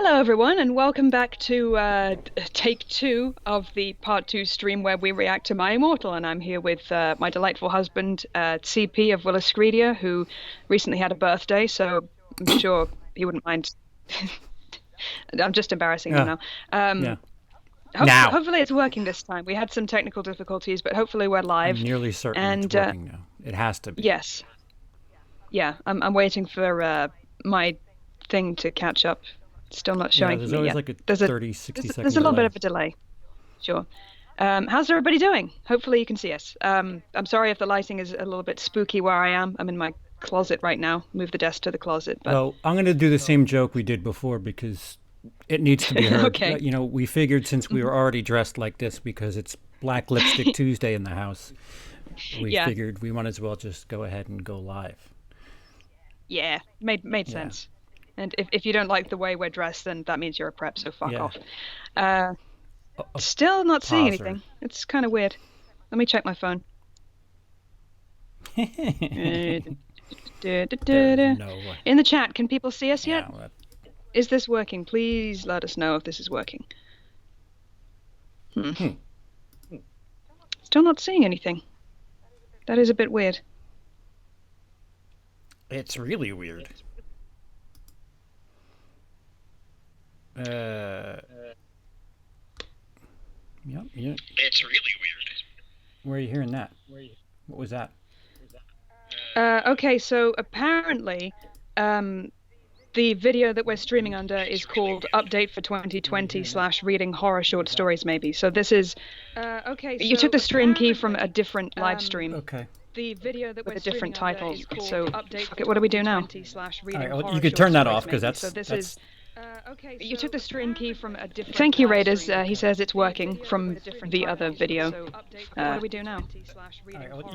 Hello, everyone, and welcome back to take two of the part two stream where we react to my Immortal. And I'm here with my delightful husband, CP of Williscredia, who recently had a birthday, so I'm sure he wouldn't mind. I'm just embarrassing him now. Yeah. Now. Hopefully it's working this time. We had some technical difficulties, but hopefully we're live. I'm nearly certain And it's working now. It has to be. yes, yeah, I'm waiting for my thing to catch up. Still not showing there's for me always yet. like a There's 30, 60 second there's a little delay. bit of a delay. Sure. How's everybody doing? Hopefully you can see us. I'm sorry if the lighting is a little bit spooky where I am. I'm in my closet right now. Move the desk to the closet. But Well, I'm going to do the same joke we did before because it needs to be heard. Okay. We figured since we were already dressed like this because it's Black Lipstick Tuesday in the house, we figured we might as well just go ahead and go live. Yeah, made sense. And if you don't like the way we're dressed, then that means you're a prep, so fuck off. Still not seeing anything. It's kind of weird. Let me check my phone. In the chat, can people see us yet? Is this working? Please let us know if this is working. Still not seeing anything. That is a bit weird. It's really weird. Yep. It's really weird. Where are you hearing that? What was that? Okay, so apparently, the video that we're streaming under is called Update for 2020 / Reading Horror Short Stories, maybe. So this is... okay, so you took the stream key from a different live stream. Okay. The video that with a different title. So, okay, what do we do now? You could turn that off because that's... So this is... okay, you took the stream key from a different... Thank Thank you, Raiders. He says it's working from the other video. What do we do now?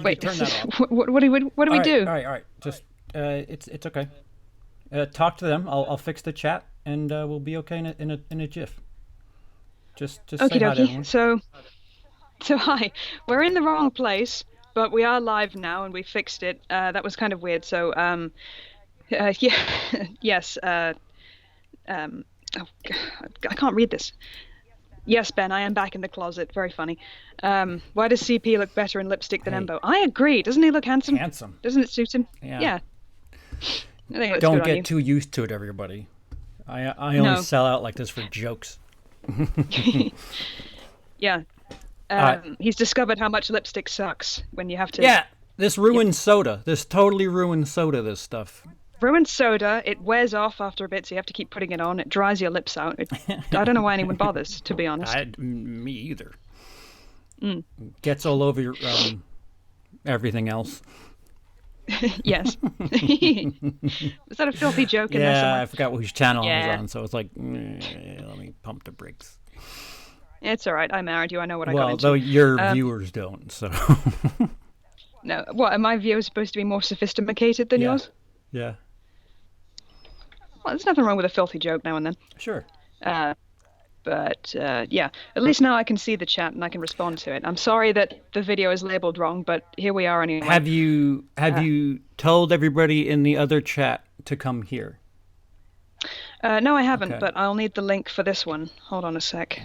Wait, turn that off. what do we do? All right. Just, it's okay. Talk to them. I'll fix the chat, and we'll be okay in a jiff. Just say hi to everyone. So hi. We're in the wrong place, but we are live now, and we fixed it. That was kind of weird. So yes. Oh, God, I can't read this. Yes, Ben, I am back in the closet. Very funny. Why does CP look better in lipstick than Embo? I agree. Doesn't he look handsome? Handsome. Doesn't it suit him? Yeah. I think it looks Don't good on you. get too used to it, everybody. I only sell out like this for jokes. Yeah. He's discovered how much lipstick sucks when you have to... Yeah, this ruined soda. This totally ruined soda, this stuff. Ruined soda, it wears off after a bit, so you have to keep putting it on. It dries your lips out. I don't know why anyone bothers, to be honest. Me either. Gets all over your everything else. Yes. Was that a filthy joke in there somewhere? I forgot which channel I was on, so it's like, let me pump the brakes. It's all right. I married you. I know what I got Well, into. though your viewers don't, so... No, what, are my viewers supposed to be more sophisticated than yours? Yeah. Well, there's nothing wrong with a filthy joke now and then. Sure. But yeah, at least now I can see the chat and I can respond to it. I'm sorry that the video is labeled wrong, but here we are anyway. Have you told everybody in the other chat to come here? No, I haven't, Okay. but I'll need the link for this one. Hold on a sec.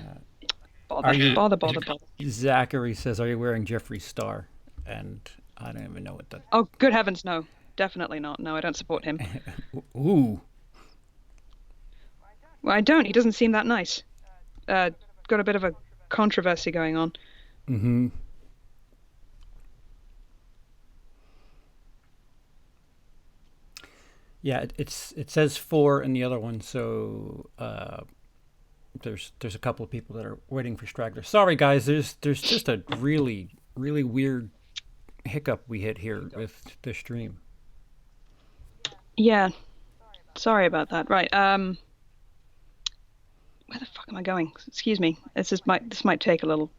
Bother. Zachary says, "Are you wearing Jeffrey's star?" And I don't even know what that. Oh, good heavens, no. Definitely not. No, I don't support him. Ooh. Well, I don't. He doesn't seem that nice. Got a bit of a controversy going on. Mm-hmm. Yeah, it says 4 in the other one, so there's a couple of people that are waiting for stragglers. Sorry, guys. There's just a really weird hiccup we hit here with the stream. Yeah. Sorry about that. Right. Where the fuck am I going? Excuse me. This might take a little.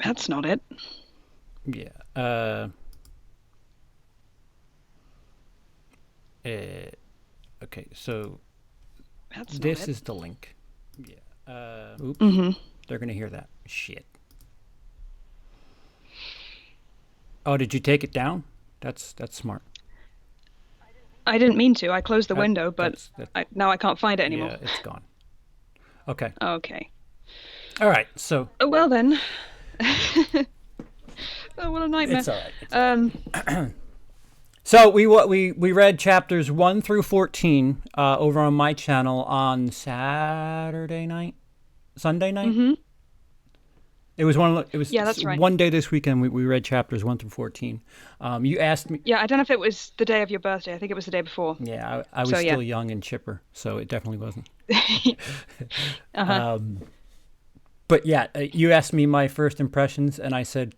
That's not it. Yeah. Okay, so this is the link. Yeah. Oops. They're gonna hear that shit. Oh, did you take it down? That's smart. I didn't mean to. I closed the Uh, window, but that. now I can't find it anymore. Yeah, it's gone. Okay. Okay. All right. So Oh, well then. Oh, what a nightmare. it's all right. It's all Um, right. So we read chapters 1 through 14 over on my channel on Saturday night, Sunday night. mhm. It was one. It Yeah, was that's right. one day this weekend. We read chapters 1 through 14. You asked me. Yeah, I don't know if it was the day of your birthday. I think it was the day before. Yeah, I So was yeah. still young and chipper, so it definitely wasn't. Uh-huh. But yeah, you asked me my first impressions, and I said,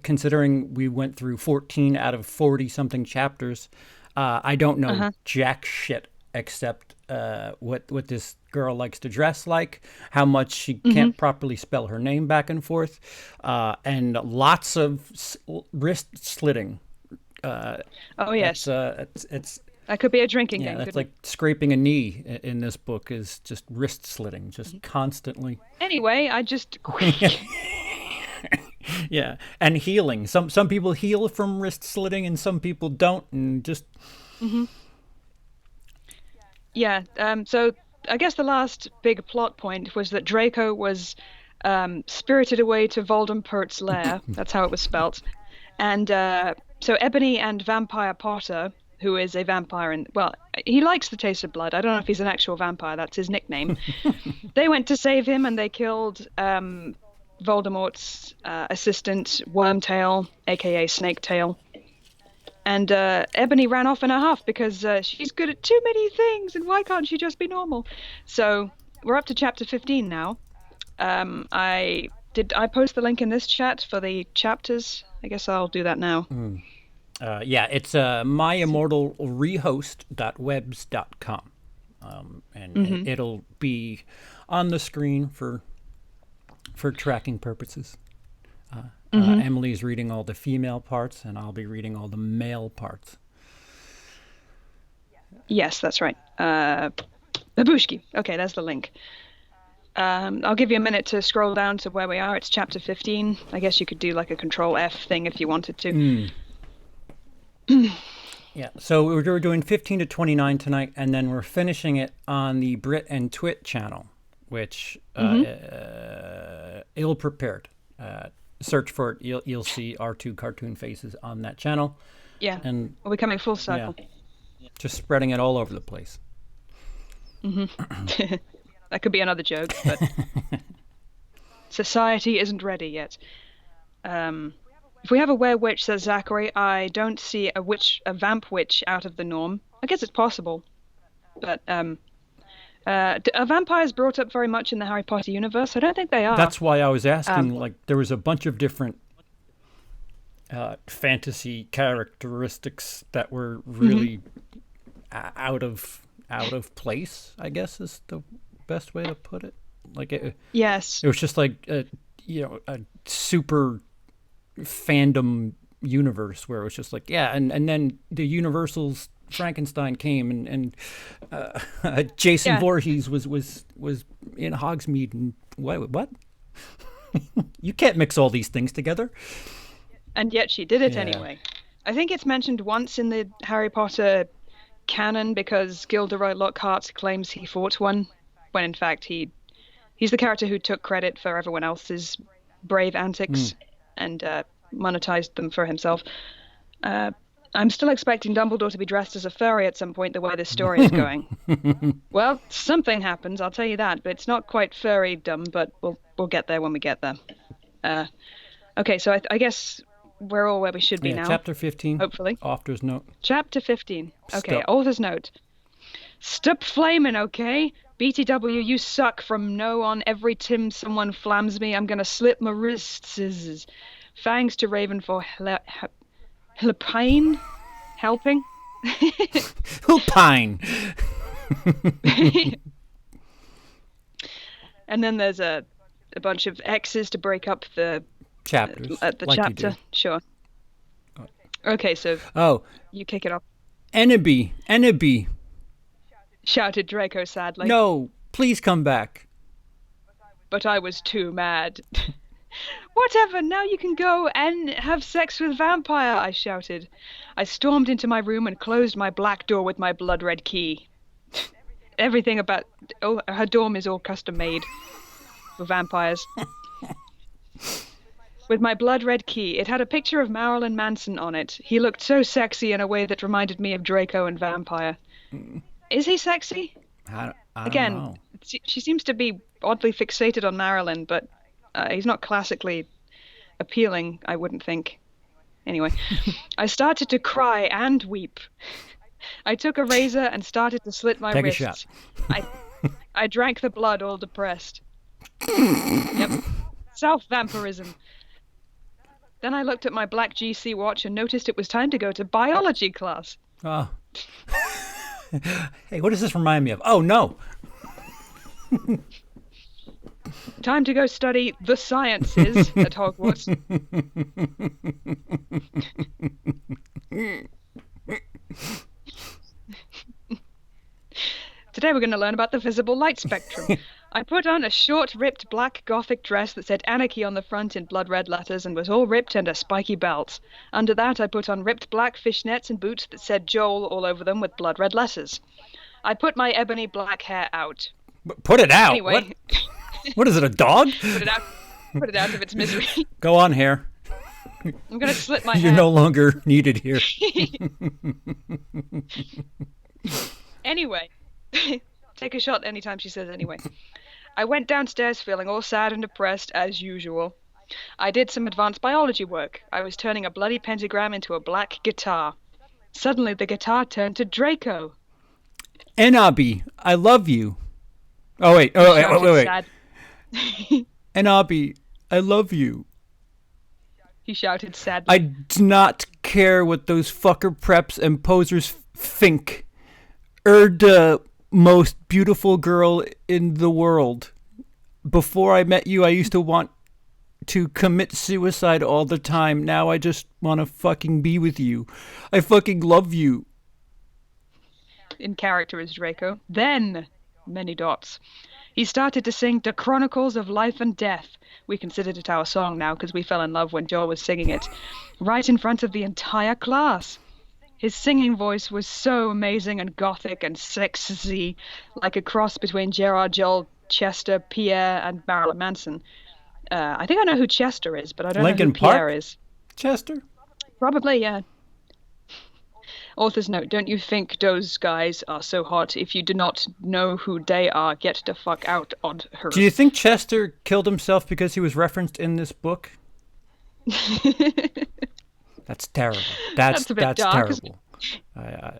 considering we went through 14 out of 40 something chapters, I don't know Uh-huh. jack shit except what this girl likes to dress like, how much she Mhm. can't properly spell her name back and forth, and lots of wrist slitting. Oh That's yes. it's That could be a drinking yeah, game, that's couldn't like it? scraping a knee in this book is just wrist slitting, just constantly. Anyway, I just Yeah, and healing. Some people heal from wrist slitting, and some people don't, and just Mhm. Yeah, so I guess the last big plot point was that Draco was spirited away to Voldemort's lair. That's how it was spelt. And so Ebony and Vampire Potter, who is a vampire, and well, he likes the taste of blood. I don't know if he's an actual vampire, that's his nickname. They went to save him and they killed Voldemort's assistant, Wormtail, aka Snaketail. And Ebony ran off in a huff because she's good at too many things, and why can't she just be normal? So we're up to chapter 15 now. I post the link in this chat for the chapters? I guess I'll do that now. yeah, it's myimmortalrehost.webs.com, and Hmm. it'll be on the screen for tracking purposes. Hmm. Emily's reading all the female parts, and I'll be reading all the male parts. Yes, that's right. Babushki. Okay, there's the link. I'll give you a minute to scroll down to where we are. It's chapter 15. I guess you could do like a control F thing if you wanted to. Yeah, so we're doing 15 to 29 tonight, and then we're finishing it on the Brit and Twit channel, which Hmm. ill prepared. Search for it. You'll see our two cartoon faces on that channel, Yeah, and we're coming full yeah, circle. just spreading it all over the place. Hmm. That could be another joke, but society isn't ready yet. If we have a were-witch, says Zachary, I don't see a vamp witch out of the norm. I guess it's possible, but are vampires brought up very much in the Harry Potter universe? I don't think they are. That's why I was asking. Um, Like, there was a bunch of different fantasy characteristics that were mhm. really out of place, I guess is the best way to put it. Like Yes. it was just like a super fandom universe where it was just like, yeah, and then the Universal's Frankenstein came, and Jason Yeah. Voorhees was in Hogsmeade, and what you can't mix all these things together. And yet she did it Yeah. anyway. I think it's mentioned once in the Harry Potter canon because Gilderoy Lockhart claims he fought one, when in fact he's the character who took credit for everyone else's brave antics and monetized them for himself. Uh, I'm still expecting Dumbledore to be dressed as a furry at some point, the way this story is going. Well, something happens, I'll tell you that, but it's not quite furry dumb, but we'll get there when we get there. Uh, okay, so I guess we're all where we should be Yeah, now, chapter 15, hopefully. author's note. Chapter 15. Okay, Stop. author's note. Stop flaming, okay? BTW, you suck. From now on, every time someone flams me, I'm gonna slip my wrists. Thanks to Raven for helping. Helping? Pine. And then there's a bunch of X's to break up Chapters, the like you chapter. do. Sure. Okay, so Oh, you kick it off. Enemy. Shouted Draco sadly. No, please come back. But I was too mad. What Whatever, now you can go and have sex with vampire, I shouted. I stormed into my room and closed my black door with my blood-red key. Everything about her dorm is all custom made for vampires. With my blood-red key, it had a picture of Marilyn Manson on it. He looked so sexy in a way that reminded me of Draco and Vampire. Is he sexy? I don't Again, know. she seems to be oddly fixated on Marilyn, but he's not classically appealing, I wouldn't think. Anyway, I started to cry and weep. I took a razor and started to slit my Take wrists. a shot. I drank the blood, all depressed. Yep. Self-vampirism. Then I looked at my black GC watch and noticed it was time to go to biology class. Oh. Hey, what does this remind me of? Oh, no. Time to go study the sciences at Hogwarts. Today we're going to learn about the visible light spectrum. I put on a short, ripped black gothic dress that said anarchy on the front in blood red letters and was all ripped and a spiky belt. Under that I put on ripped black fishnets and boots that said Joel all over them with blood red letters. I put my ebony black hair out. Put it out? Anyway. What is it, a dog? Put it out of its misery. Go on, hair. I'm going to slit my hair. You're no longer needed here. Anyway. Take a shot anytime she says anyway. I went downstairs feeling all sad and depressed as usual. I did some advanced biology work. I was turning a bloody pentagram into a black guitar. Suddenly the guitar turned to Draco. Enabi, I love you. Oh, wait. Wait. Enabi, I love you. He shouted sadly. I do not care what those fucker preps and posers think. The most beautiful girl in the world. Before I met you, I used to want to commit suicide all the time. Now I just want to fucking be with you. I fucking love you. In character as Draco. Then, many dots. He started to sing The Chronicles of Life and Death. We considered it our song now because we fell in love when Joel was singing it. Right in front of the entire class. His singing voice was so amazing and gothic and sexy, like a cross between Gerard Joel, Chester, Pierre, and Marilyn Manson. I think I know who Chester is, but I don't know who Pierre is. Chester? Probably, yeah. Author's note, don't you think those guys are so hot? If you do not know who they are, get the fuck out on her. Do you think Chester killed himself because he was referenced in this book? That's terrible. That's dark, terrible. I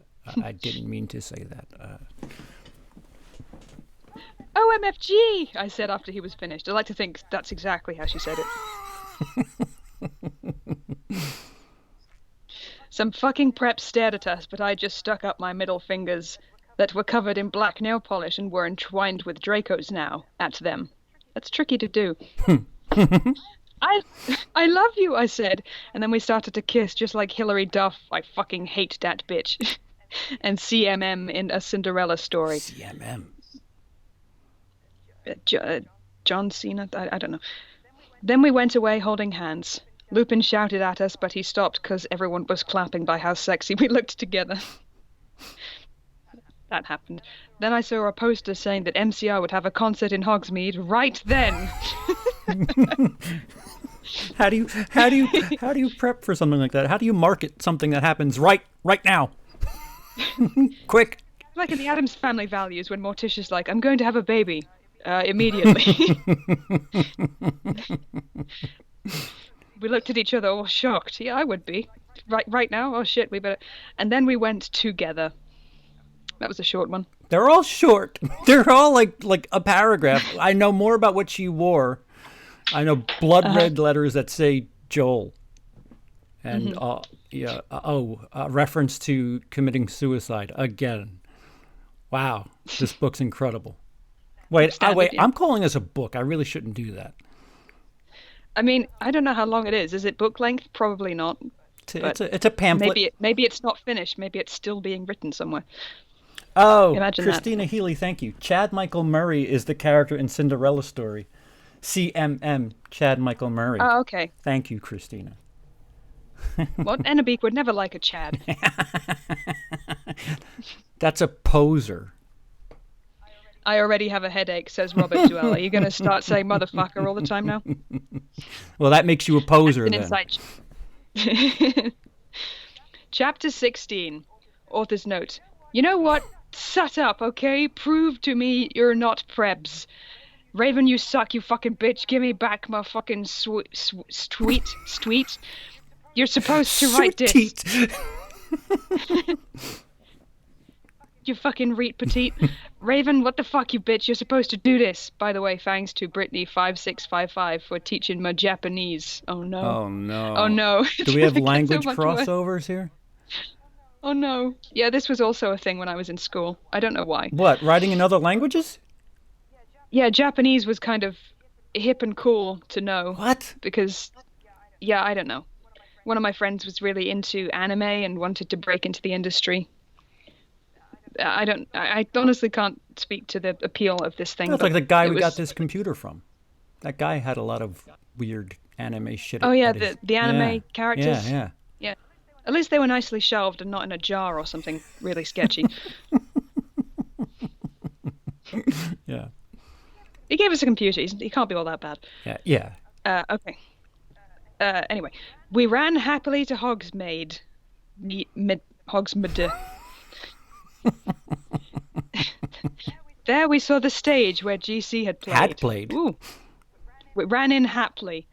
didn't mean to say that. OMFG, I said after he was finished. I like to think that's exactly how she said it. Some fucking prep stared at us, but I just stuck up my middle fingers that were covered in black nail polish and were entwined with Draco's now at them. That's tricky to do. I love you, I said. And then we started to kiss just like Hilary Duff. I fucking hate that bitch. And CMM in A Cinderella Story. CMM. John Cena? I don't know. Then we went away holding hands. Lupin shouted at us, but he stopped because everyone was clapping by how sexy we looked together. That happened. Then I saw a poster saying that MCR would have a concert in Hogsmeade right then. How do you prep for something like that? How do you market something that happens right now? Quick. Like in the Addams Family Values when Morticia's like, I'm going to have a baby. Immediately. We looked at each other all shocked. Yeah, I would be. Right now? Oh shit, we better. And then we went together. That was a short one. They're all short. They're all like a paragraph. I know more about what she wore. I know blood red letters that say Joel. And reference to committing suicide again. Wow, this book's incredible. Wait, yeah. I'm calling this a book. I really shouldn't do that. I mean, I don't know how long it is. Is it book length? Probably not. It's a pamphlet. Maybe it's not finished. Maybe it's still being written somewhere. Oh, Imagine Christina Healy, thank you. Chad Michael Murray is the character in Cinderella Story. CMM, Chad Michael Murray. Oh, okay. Thank you, Christina. Well, Ennebeak would never like a Chad. That's a poser. I already have a headache, says Robert Duell. Are you going to start saying motherfucker all the time now? Well, that makes you a poser An then. inside. Chapter 16. Author's note. You know what? Shut up, okay? Prove to me you're not prebz. Raven, you suck, you fucking bitch. Give me back my fucking sweet. You're supposed to write this. Sweet. You fucking reet petite. Raven, what the fuck, you bitch? You're supposed to do this. By the way, thanks to Brittany5655 for teaching my Japanese. Oh no. Oh no. Oh no. Do we have Get so language much worse. crossovers here? Oh no. Yeah, this was also a thing when I was in school. I don't know why. What? Writing in other languages? Yeah, Japanese was kind of hip and cool to know. What? Because, yeah, I don't know. One of my friends was really into anime and wanted to break into the industry. I honestly can't speak to the appeal of this thing. That's but like the guy it we was, got this computer from. That guy had a lot of weird anime shit. Oh yeah, at his- the anime yeah. characters. Yeah, Yeah. At least they were nicely shelved and not in a jar or something really sketchy. yeah. He gave us a computer. He can't be all that bad. Yeah. Okay. Anyway, we ran happily to Hogsmeade. Hogsmeade. There we saw the stage where GC had played. Had played. Ooh. We ran in happily.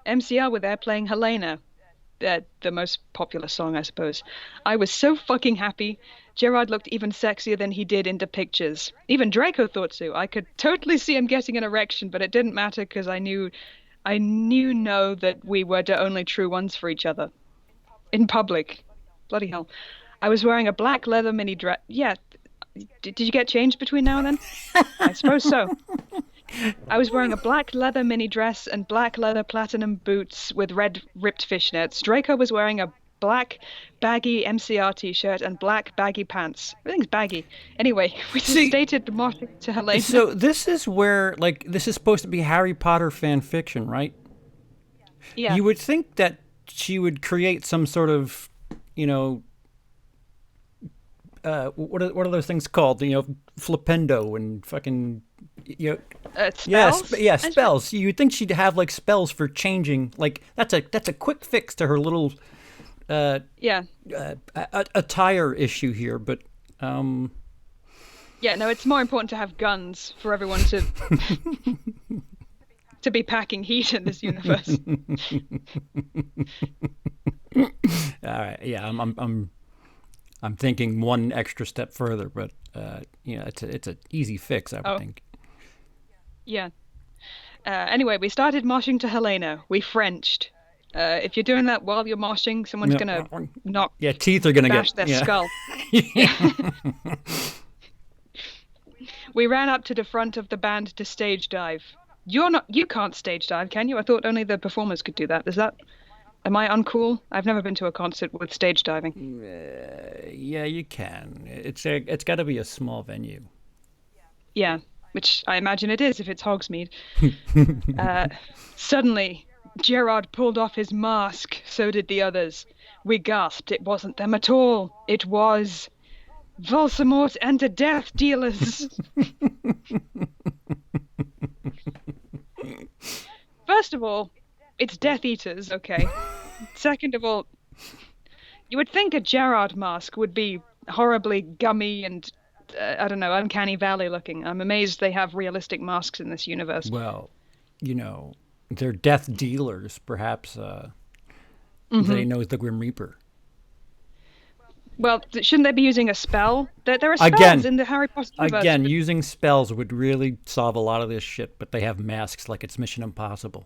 MCR were there playing Helena. The most popular song, I suppose. I was so fucking happy. Gerard looked even sexier than he did in the pictures. Even Draco thought so. I could totally see him getting an erection, but it didn't matter because I knew that we were the only true ones for each other. In public. Bloody hell. I was wearing a black leather mini dress. Yeah. Did you get changed between now and then? I suppose so. I was wearing a black leather mini dress and black leather platinum boots with red ripped fishnets. Draco was wearing a black baggy MCR t-shirt and black baggy pants. Everything's baggy. Anyway, we stated the motto to Helena. So this is where, like, this is supposed to be Harry Potter fan fiction, right? Yeah. You would think that she would create some sort of, you know, what are those things called? You know, flipendo and fucking, you know, spells? Yeah, spells. You'd think she'd have like spells for changing. Like that's a quick fix to her little attire issue here. But yeah, no, it's more important to have guns for everyone to to be packing heat in this universe. All right, yeah, I'm thinking one extra step further, but you know, it's an easy fix, I would think. Yeah. Anyway, we started moshing to Helena. We Frenched. If you're doing that while you're moshing, someone's gonna knock. Yeah, teeth are gonna bash get their skull. We ran up to the front of the band to stage dive. You can't stage dive, can you? I thought only the performers could do that. Am I uncool? I've never been to a concert with stage diving. Yeah, you can. It's got to be a small venue. Yeah, which I imagine it is if it's Hogsmeade. Suddenly, Gerard pulled off his mask. So did the others. We gasped. It wasn't them at all. It was Voldemort and the Death Dealers. First of all, it's Death Eaters, okay. Second of all, you would think a Gerard mask would be horribly gummy and, I don't know, Uncanny Valley looking. I'm amazed they have realistic masks in this universe. Well, you know, they're death dealers. Perhaps they know the Grim Reaper. Well, shouldn't they be using a spell? There are spells in the Harry Potter universe. Again, using spells would really solve a lot of this shit, but they have masks like it's Mission Impossible.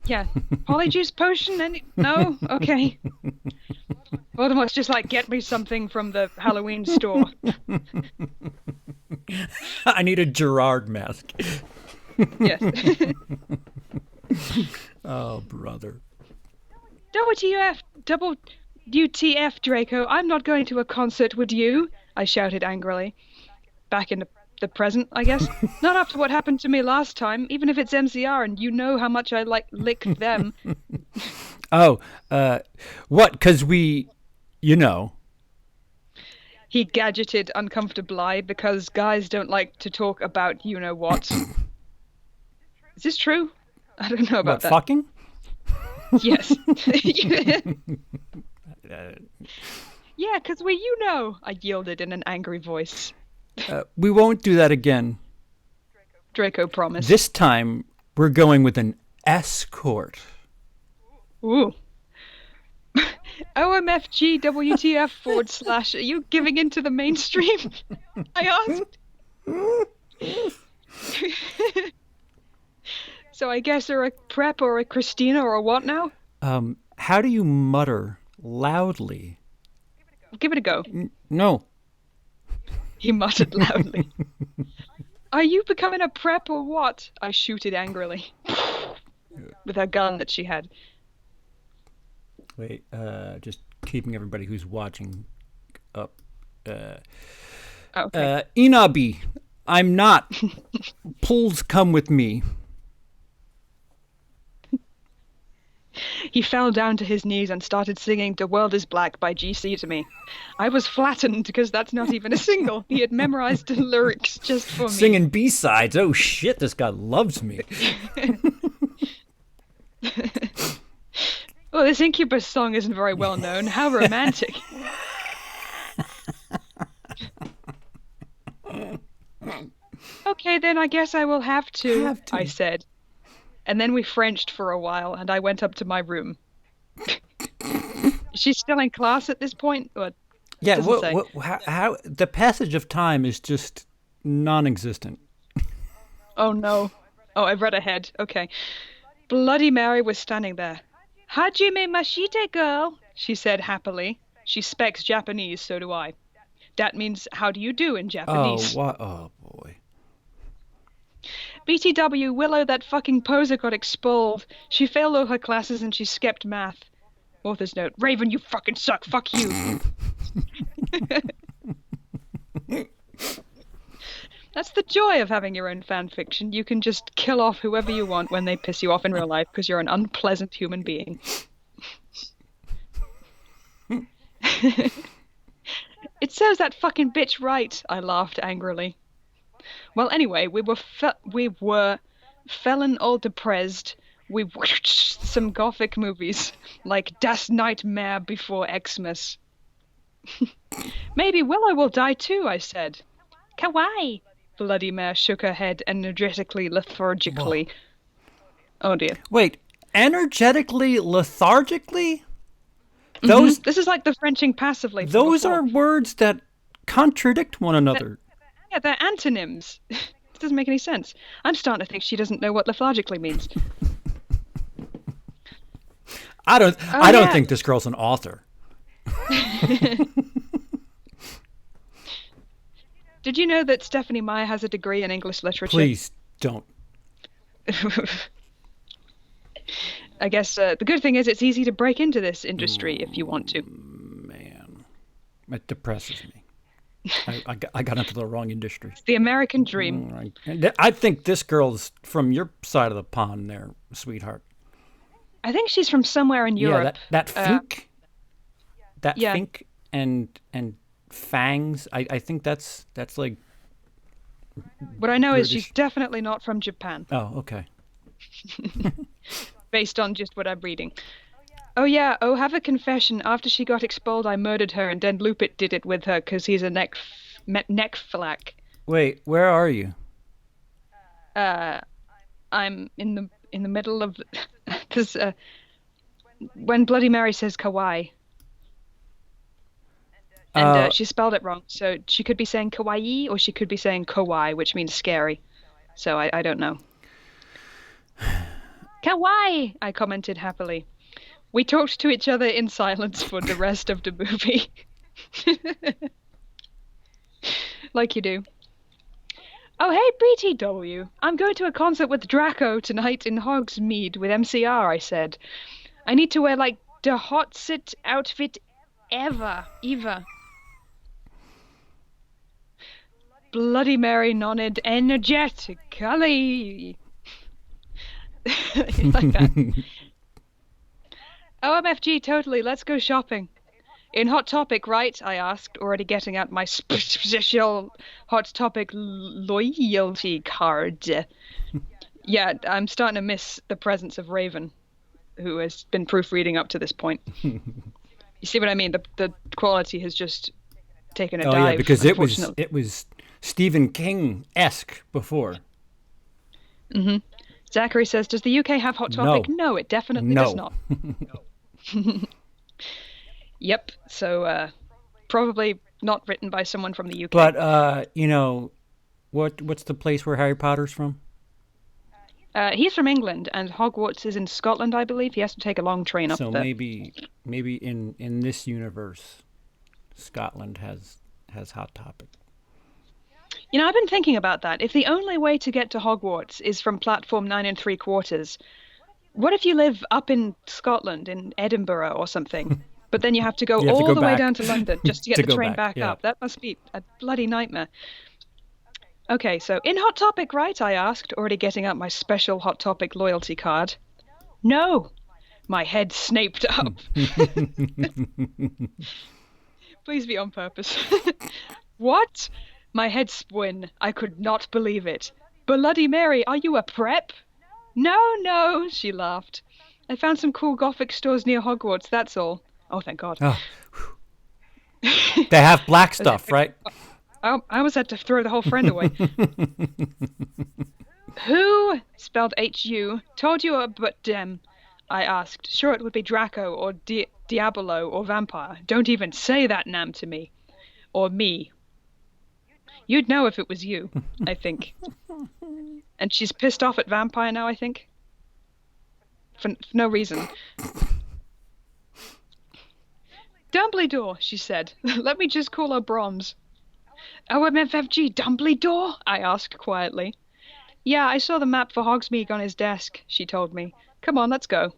Yeah. Polyjuice potion? No? Okay. Voldemort's just like, get me something from the Halloween store. I need a Gerard mask. Yes. Oh, brother. WTF, Draco. I'm not going to a concert with you, I shouted angrily. Back in the the present, I guess. Not after what happened to me last time, even if it's MCR and you know how much I licked them. Oh, what? Because we, you know. He gadgeted uncomfortably because guys don't like to talk about you know what. Is this true? I don't know about What, that. fucking? Yes. Uh, Yeah, because you know, I yielded in an angry voice. we won't do that again. Draco promised. This time, we're going with an escort. Ooh. OMFG WTF / are you giving in to the mainstream? I asked. So I guess you're a prep or a Christina or a what now? How do you mutter loudly? Give it a go. No. He muttered loudly. Are you becoming a prep or what? I shooted angrily. With her gun that she had. Wait, just keeping everybody who's watching up. Okay. Inabi, I'm not. Pulls come with me. He fell down to his knees and started singing The World is Black by GC to me. I was flattened because that's not even a single. He had memorized the lyrics just for me. Singing B-sides. Oh shit, this guy loves me. Oh, this Incubus song isn't very well known. How romantic. Okay, then I guess I will have to, I said. And then we Frenched for a while, and I went up to my room. She's still in class at this point? Or Yeah, how the passage of time is just non-existent. Oh no. Oh, I've read ahead. Okay. Bloody Mary was standing there. Hajime Mashite, girl, she said happily. She speaks Japanese, so do I. That means how do you do in Japanese. Oh, what? Oh, boy. BTW, Willow, that fucking poser got expelled. She failed all her classes and she skipped math. Author's note. Raven, you fucking suck. Fuck you. That's the joy of having your own fan fiction. You can just kill off whoever you want when they piss you off in real life because you're an unpleasant human being. It says that fucking bitch right, I laughed angrily. Well, anyway, we were felon all depressed. We watched some gothic movies, like Das Nightmare Before Xmas. Maybe Willow will die too, I said. Kawaii! Bloody Mare shook her head energetically, lethargically. Whoa. Oh dear. Wait, energetically, lethargically? Those This is like the Frenching passively. Those are words that contradict one another. Yeah, they're antonyms. It doesn't make any sense. I'm starting to think she doesn't know what lethargically means. I don't think this girl's an author. Did you know that Stephanie Meyer has a degree in English literature? Please don't. I guess the good thing is it's easy to break into this industry if you want to. Man, it depresses me. I got into the wrong industry. It's the American dream. I think this girl's from your side of the pond there, sweetheart. I think she's from somewhere in Europe. Yeah, that Fink. Fink and Fangs. I think that's like... What I know is she's definitely not from Japan. Oh, okay. Based on just what I'm reading. Oh yeah, have a confession. After she got expelled, I murdered her, and then Lupit did it with her because he's a neck flack. Wait, where are you? I'm in the middle of because when Bloody Mary says kawaii, and she spelled it wrong, so she could be saying kawaii or she could be saying kawaii, which means scary. So I don't know. Kawaii, I commented happily. We talked to each other in silence for the rest of the movie. Like you do. Oh, hey, BTW. I'm going to a concert with Draco tonight in Hogsmeade with MCR, I said. I need to wear, like, the hot sit outfit ever. Bloody Mary nodded energetically. Like that. OMFG, totally, let's go shopping. In Hot Topic, right? I asked, already getting out my special Hot Topic loyalty card. Yeah, I'm starting to miss the presence of Raven, who has been proofreading up to this point. You see what I mean? The quality has just taken a dive. Oh yeah, because it was Stephen King-esque before. Mm-hmm. Zachary says, "Does the UK have Hot Topic?" No, it definitely does not. Yep. So probably not written by someone from the UK. But what's the place where Harry Potter's from? He's from England, and Hogwarts is in Scotland, I believe. He has to take a long train up there. So maybe in this universe, Scotland has Hot Topic. You know, I've been thinking about that. If the only way to get to Hogwarts is from platform 9 3/4, what if you live up in Scotland, in Edinburgh or something, but then you have to go all the way down to London just to get the train back up? That must be a bloody nightmare. Okay, so in Hot Topic, right? I asked, already getting out my special Hot Topic loyalty card. No, my head snaped up. Please be on purpose. What? My head spun. I could not believe it. Bloody Mary, are you a prep? No, she laughed. I found some cool Gothic stores near Hogwarts, that's all. Oh, thank God. Oh. They have black stuff, right? I almost had to throw the whole friend away. Who, spelled H-U, told you about them? I asked. Sure it would be Draco or Diabolo or Vampire. Don't even say that name to me. Or me. You'd know if it was you, I think. And she's pissed off at Vampire now, I think. For no reason. Dumbledore, she said. Let me just call her Bronze. OMFFG, Dumbledore? I asked quietly. Yeah, I saw the map for Hogsmeade on his desk, she told me. Come on, let's go.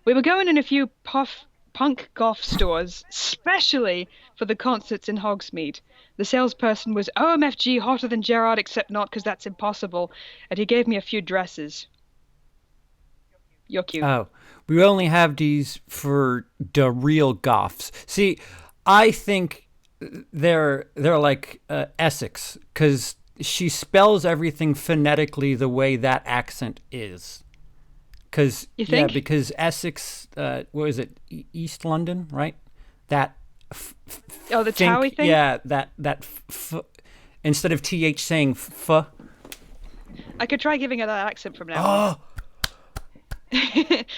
We were going in a few punk goth stores, specially for the concerts in Hogsmeade. The salesperson was OMFG hotter than Gerard, except not, because that's impossible, and he gave me a few dresses. You're cute. Oh, we only have these for the real goths. See, I think they're like Essex, because she spells everything phonetically the way that accent is. Because because Essex, what is it? East London, right? That. The Towie thing. Yeah, that instead of th saying f. I could try giving her that accent from now on.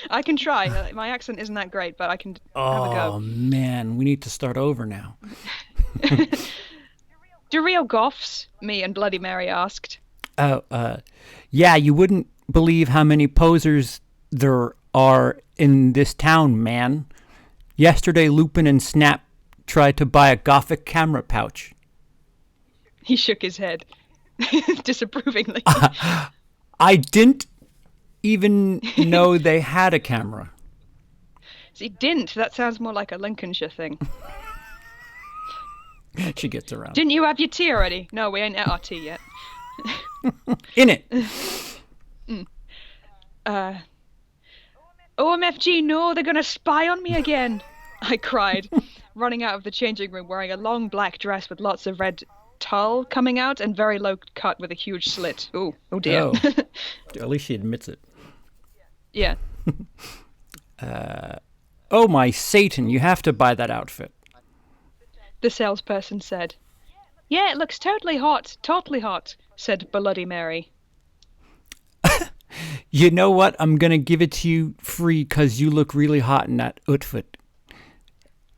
I can try. My accent isn't that great, but I can have a go. Oh man, we need to start over now. Do real goths? Me and Bloody Mary asked. Yeah, you wouldn't believe how many posers there are in this town, man. Yesterday, Lupin and Snap tried to buy a Gothic camera pouch. He shook his head disapprovingly. I didn't even know they had a camera. See, didn't? That sounds more like a Lincolnshire thing. She gets around. Didn't you have your tea already? No, we ain't at our tea yet. In it. OMFG, no, they're going to spy on me again, I cried, running out of the changing room wearing a long black dress with lots of red tulle coming out and very low cut with a huge slit. Oh dear. Oh. At least she admits it. Yeah. Oh my Satan, you have to buy that outfit. The salesperson said. Yeah, it looks totally hot, said Bloody Mary. You know what? I'm going to give it to you free because you look really hot in that outfit.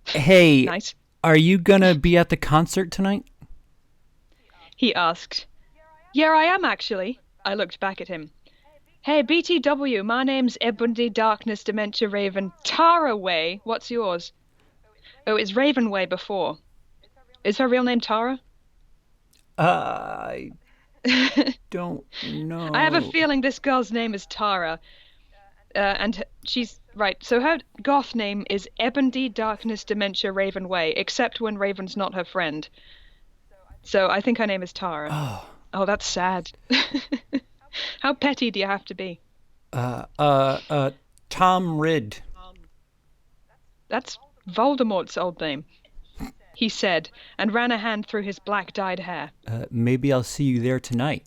Hey, nice. Are you going to be at the concert tonight? He asked. Yeah, I am actually. I looked back at him. Hey, BTW, my name's Ebony Darkness Dementia Raven Tara Way. What's yours? Oh, it's Raven Way before. Is her real name Tara? I don't know. I have a feeling this girl's name is Tara. And she's... Right, so her goth name is Ebony Darkness Dementia Raven Way, except when Raven's not her friend. So I think her name is Tara. Oh, Oh, that's sad. How petty do you have to be? uh, uh, uh, Tom Ridd. That's Voldemort's old name, he said, and ran a hand through his black dyed hair. Maybe I'll see you there tonight.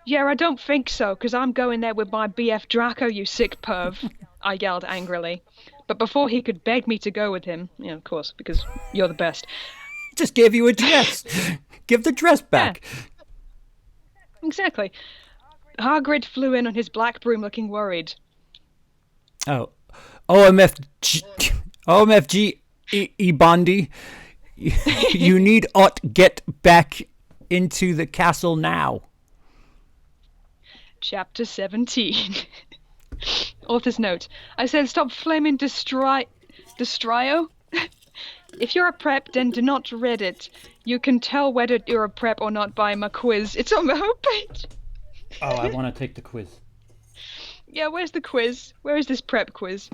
Yeah, I don't think so, 'cause I'm going there with my BF Draco, you sick perv, I yelled angrily. But before he could beg me to go with him, of course, because you're the best. Just gave you a dress. Give the dress Yeah, back. exactly. Hagrid flew in on his black broom looking worried. Oh, OMFG, OMFG, Bondi. You need ought get back into the castle now. Chapter 17. Author's note. I said stop flaming Destrio? If you're a prep, then do not read it. You can tell whether you're a prep or not by my quiz. It's on the homepage. Oh, I want to take the quiz. Yeah, where's the quiz? Where is this prep quiz?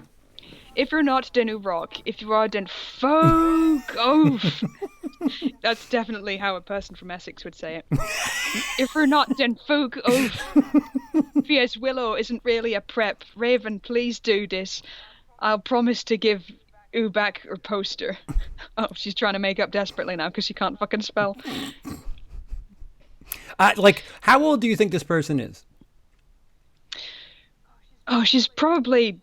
If you're not, then you rock. If you are, then folk off. That's definitely how a person from Essex would say it. If you're not, then folk off. P.S. Willow isn't really a prep. Raven, please do this. I'll promise to give you back her poster. Oh, she's trying to make up desperately now because she can't fucking spell. How old do you think this person is? Oh, she's probably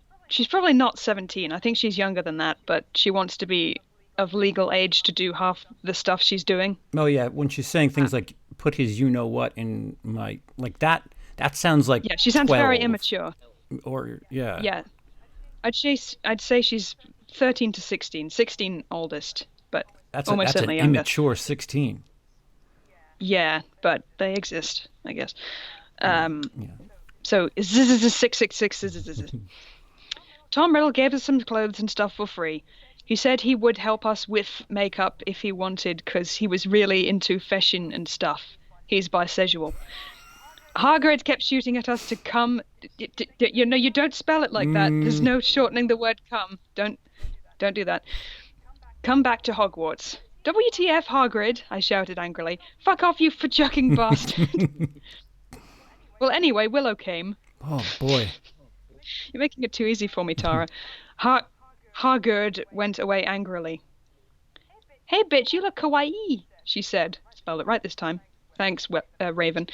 not 17. I think she's younger than that, but she wants to be of legal age to do half the stuff she's doing. Oh yeah, when she's saying things like "put his you know what" in my like that sounds like Yeah, she sounds 12, very immature. or yeah. Yeah, I'd say she's 13 to 16. 16 oldest, but almost That's an certainly younger. immature 16. Yeah, but they exist, I guess. Yeah. So 666. Tom Riddle gave us some clothes and stuff for free. He said he would help us with makeup if he wanted, because he was really into fashion and stuff. He's bisexual. Hagrid kept shooting at us to come. You don't spell it like that. There's no shortening the word come. Don't do that. Come back to Hogwarts. WTF, Hagrid, I shouted angrily. Fuck off, you for-chucking bastard. Well, anyway, Willow came. Oh boy. You're making it too easy for me, Tara. Hagrid went away angrily. Hey, bitch, you look kawaii, she said. Spelled it right this time. Thanks, Raven.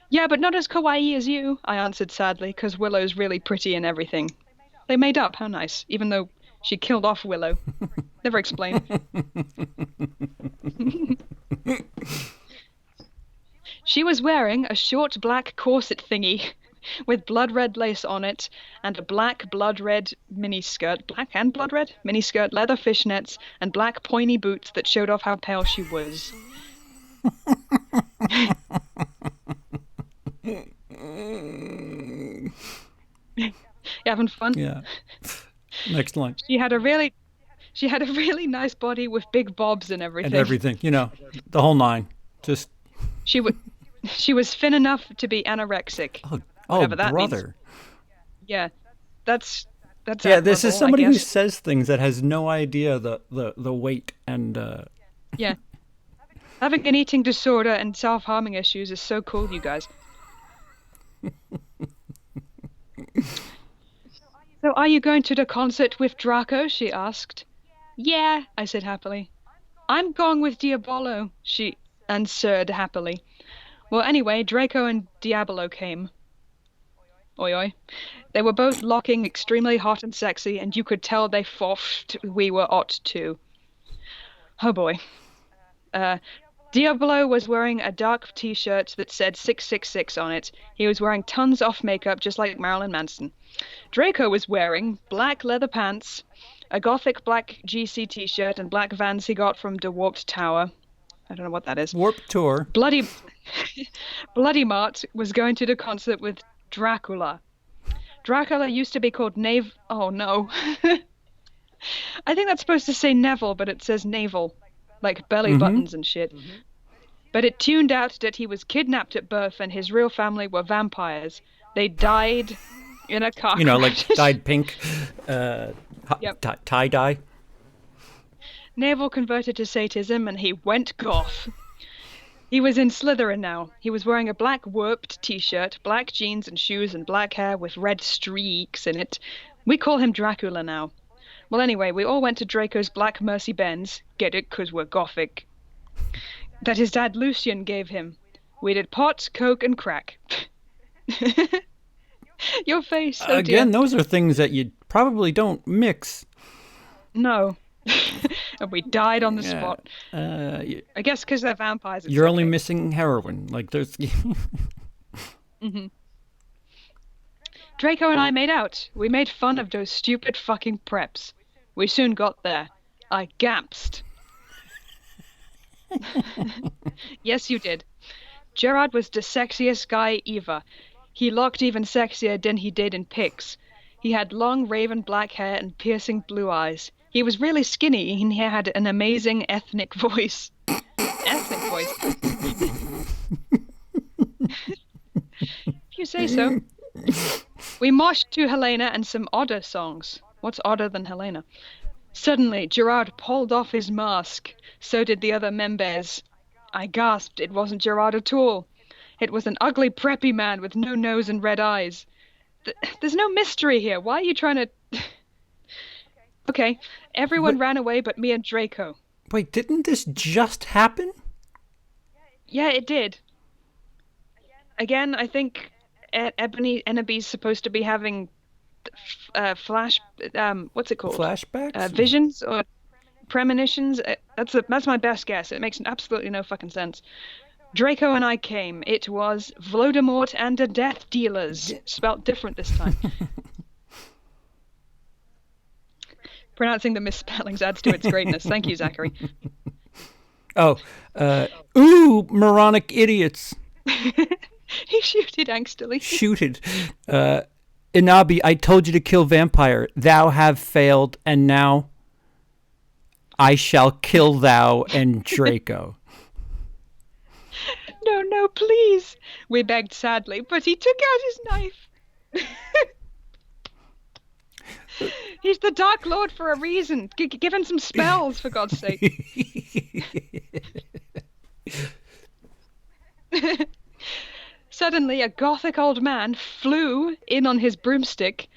Yeah, but not as kawaii as you, I answered sadly, because Willow's really pretty and everything. They made up, how nice, even though she killed off Willow. Never explained. She was wearing a short black corset thingy with blood red lace on it and a black blood red miniskirt, black and blood red miniskirt, leather fishnets, and black pointy boots that showed off how pale she was. You having fun? Yeah. Next line. She had a really nice body with big bobs and everything. And everything, the whole nine. Just She was thin enough to be anorexic. Whatever that brother. means. Yeah, that's yeah. This is admirable, somebody I who guess. says things that has no idea the weight and. Yeah, having an eating disorder and self-harming issues is so cool, you guys. So, are you going to the concert with Draco? She asked. Yeah, I said happily. I'm going with Diabolo, she answered happily. Well, anyway, Draco and Diabolo came. Oi oi. They were both looking extremely hot and sexy, and you could tell they thought we were hot too. Oh boy. Diabolo was wearing a dark t-shirt that said 666 on it. He was wearing tons of makeup, just like Marilyn Manson. Draco was wearing black leather pants, a gothic black GC t-shirt, and black Vans he got from the Warped Tower. I don't know what that is. Warped Tour. Bloody Mart was going to the concert with Dracula. Dracula used to be called Oh no. I think that's supposed to say Neville, but it says navel, like belly buttons and shit. But it tuned out that he was kidnapped at birth and his real family were vampires. They died in a car crash. Like dyed pink, Yep. tie-dye. Naval converted to Satanism and he went goth. He was in Slytherin now. He was wearing a black warped t-shirt, black jeans and shoes and black hair with red streaks in it. We call him Dracula now. Well, anyway, we all went to Draco's Black Mercy Benz. Get it? 'Cause we're gothic. That his dad Lucian gave him. We did pot, coke, and crack. Your face, oh Again, dear. those are things that you probably don't mix. No. And we died on the Yeah. spot. I guess because they're vampires. You're only okay. missing heroin. Like there's. Draco and I made out. We made fun of those stupid fucking preps. We soon got there. I gasped. Yes, you did. Gerard was the sexiest guy ever. He looked even sexier than he did in pics. He had long raven black hair and piercing blue eyes. He was really skinny and he had an amazing ethnic voice. Ethnic voice. If you say so. We moshed to Helena and some odder songs. What's odder than Helena? Suddenly, Gerard pulled off his mask. So did the other members. I gasped. It wasn't Gerard at all. It was an ugly, preppy man with no nose and red eyes. There's no mystery here. Why are you trying to... Okay, everyone ran away but me and Draco. Wait, didn't this just happen? Yeah, it did. Again, I think Enneby's supposed to be having what's it called? Flashbacks? Visions or premonitions. That's my best guess. It makes absolutely no fucking sense. Draco and I came. It was Voldemort and the Death Dealers, spelt different this time. Pronouncing the misspellings adds to its greatness. Thank you, Zachary. Oh, ooh, moronic idiots. He shooted angstily. Shooted. Inabi, I told you to kill vampire. Thou have failed, and now I shall kill thou and Draco. No, please, we begged sadly, but he took out his knife. He's the Dark Lord for a reason. Give him some spells, for God's sake. Suddenly, a gothic old man flew in on his broomstick.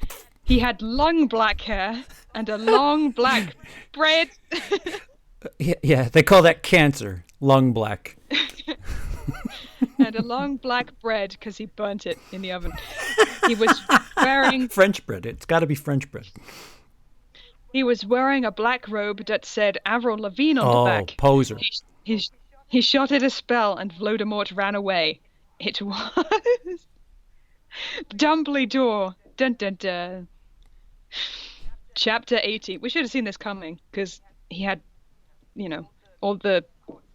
He had long black hair and a long black braid. Yeah, they call that cancer. Lung black. And a long black bread because he burnt it in the oven. He was wearing French bread. It's got to be French bread. He was wearing a black robe that said Avril Lavigne on the back. Oh, poser. He shot at a spell and Voldemort ran away. It was Dumbledore. Dun dun dun. Chapter 80. We should have seen this coming because he had, all the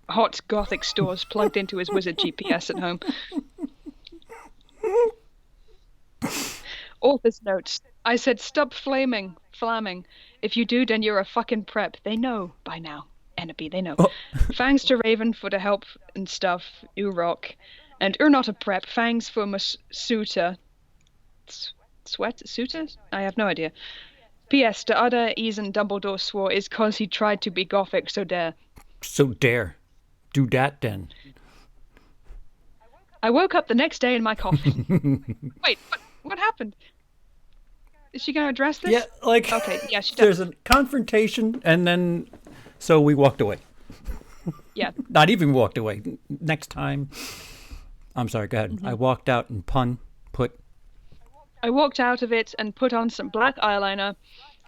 hot gothic stores plugged into his wizard GPS at home. Author's notes. I said stop flaming. If you do, then you're a fucking prep. They know by now. Enemy, they know. Oh. Thanks to Raven for the help and stuff. Rock. And not a prep. Thanks for Masuta. Suitor? I have no idea. P.S. The other reason Dumbledore swore is cause he tried to be gothic, so dare. So dare. Do that then. I woke up the next day in my coffin. Wait, what happened? Is she going to address this? Yeah, okay, yeah, she does. There's a confrontation, and then, so we walked away. Yeah. Not even walked away. Next time. I'm sorry, go ahead. Mm-hmm. I walked out and I walked out of it and put on some black eyeliner,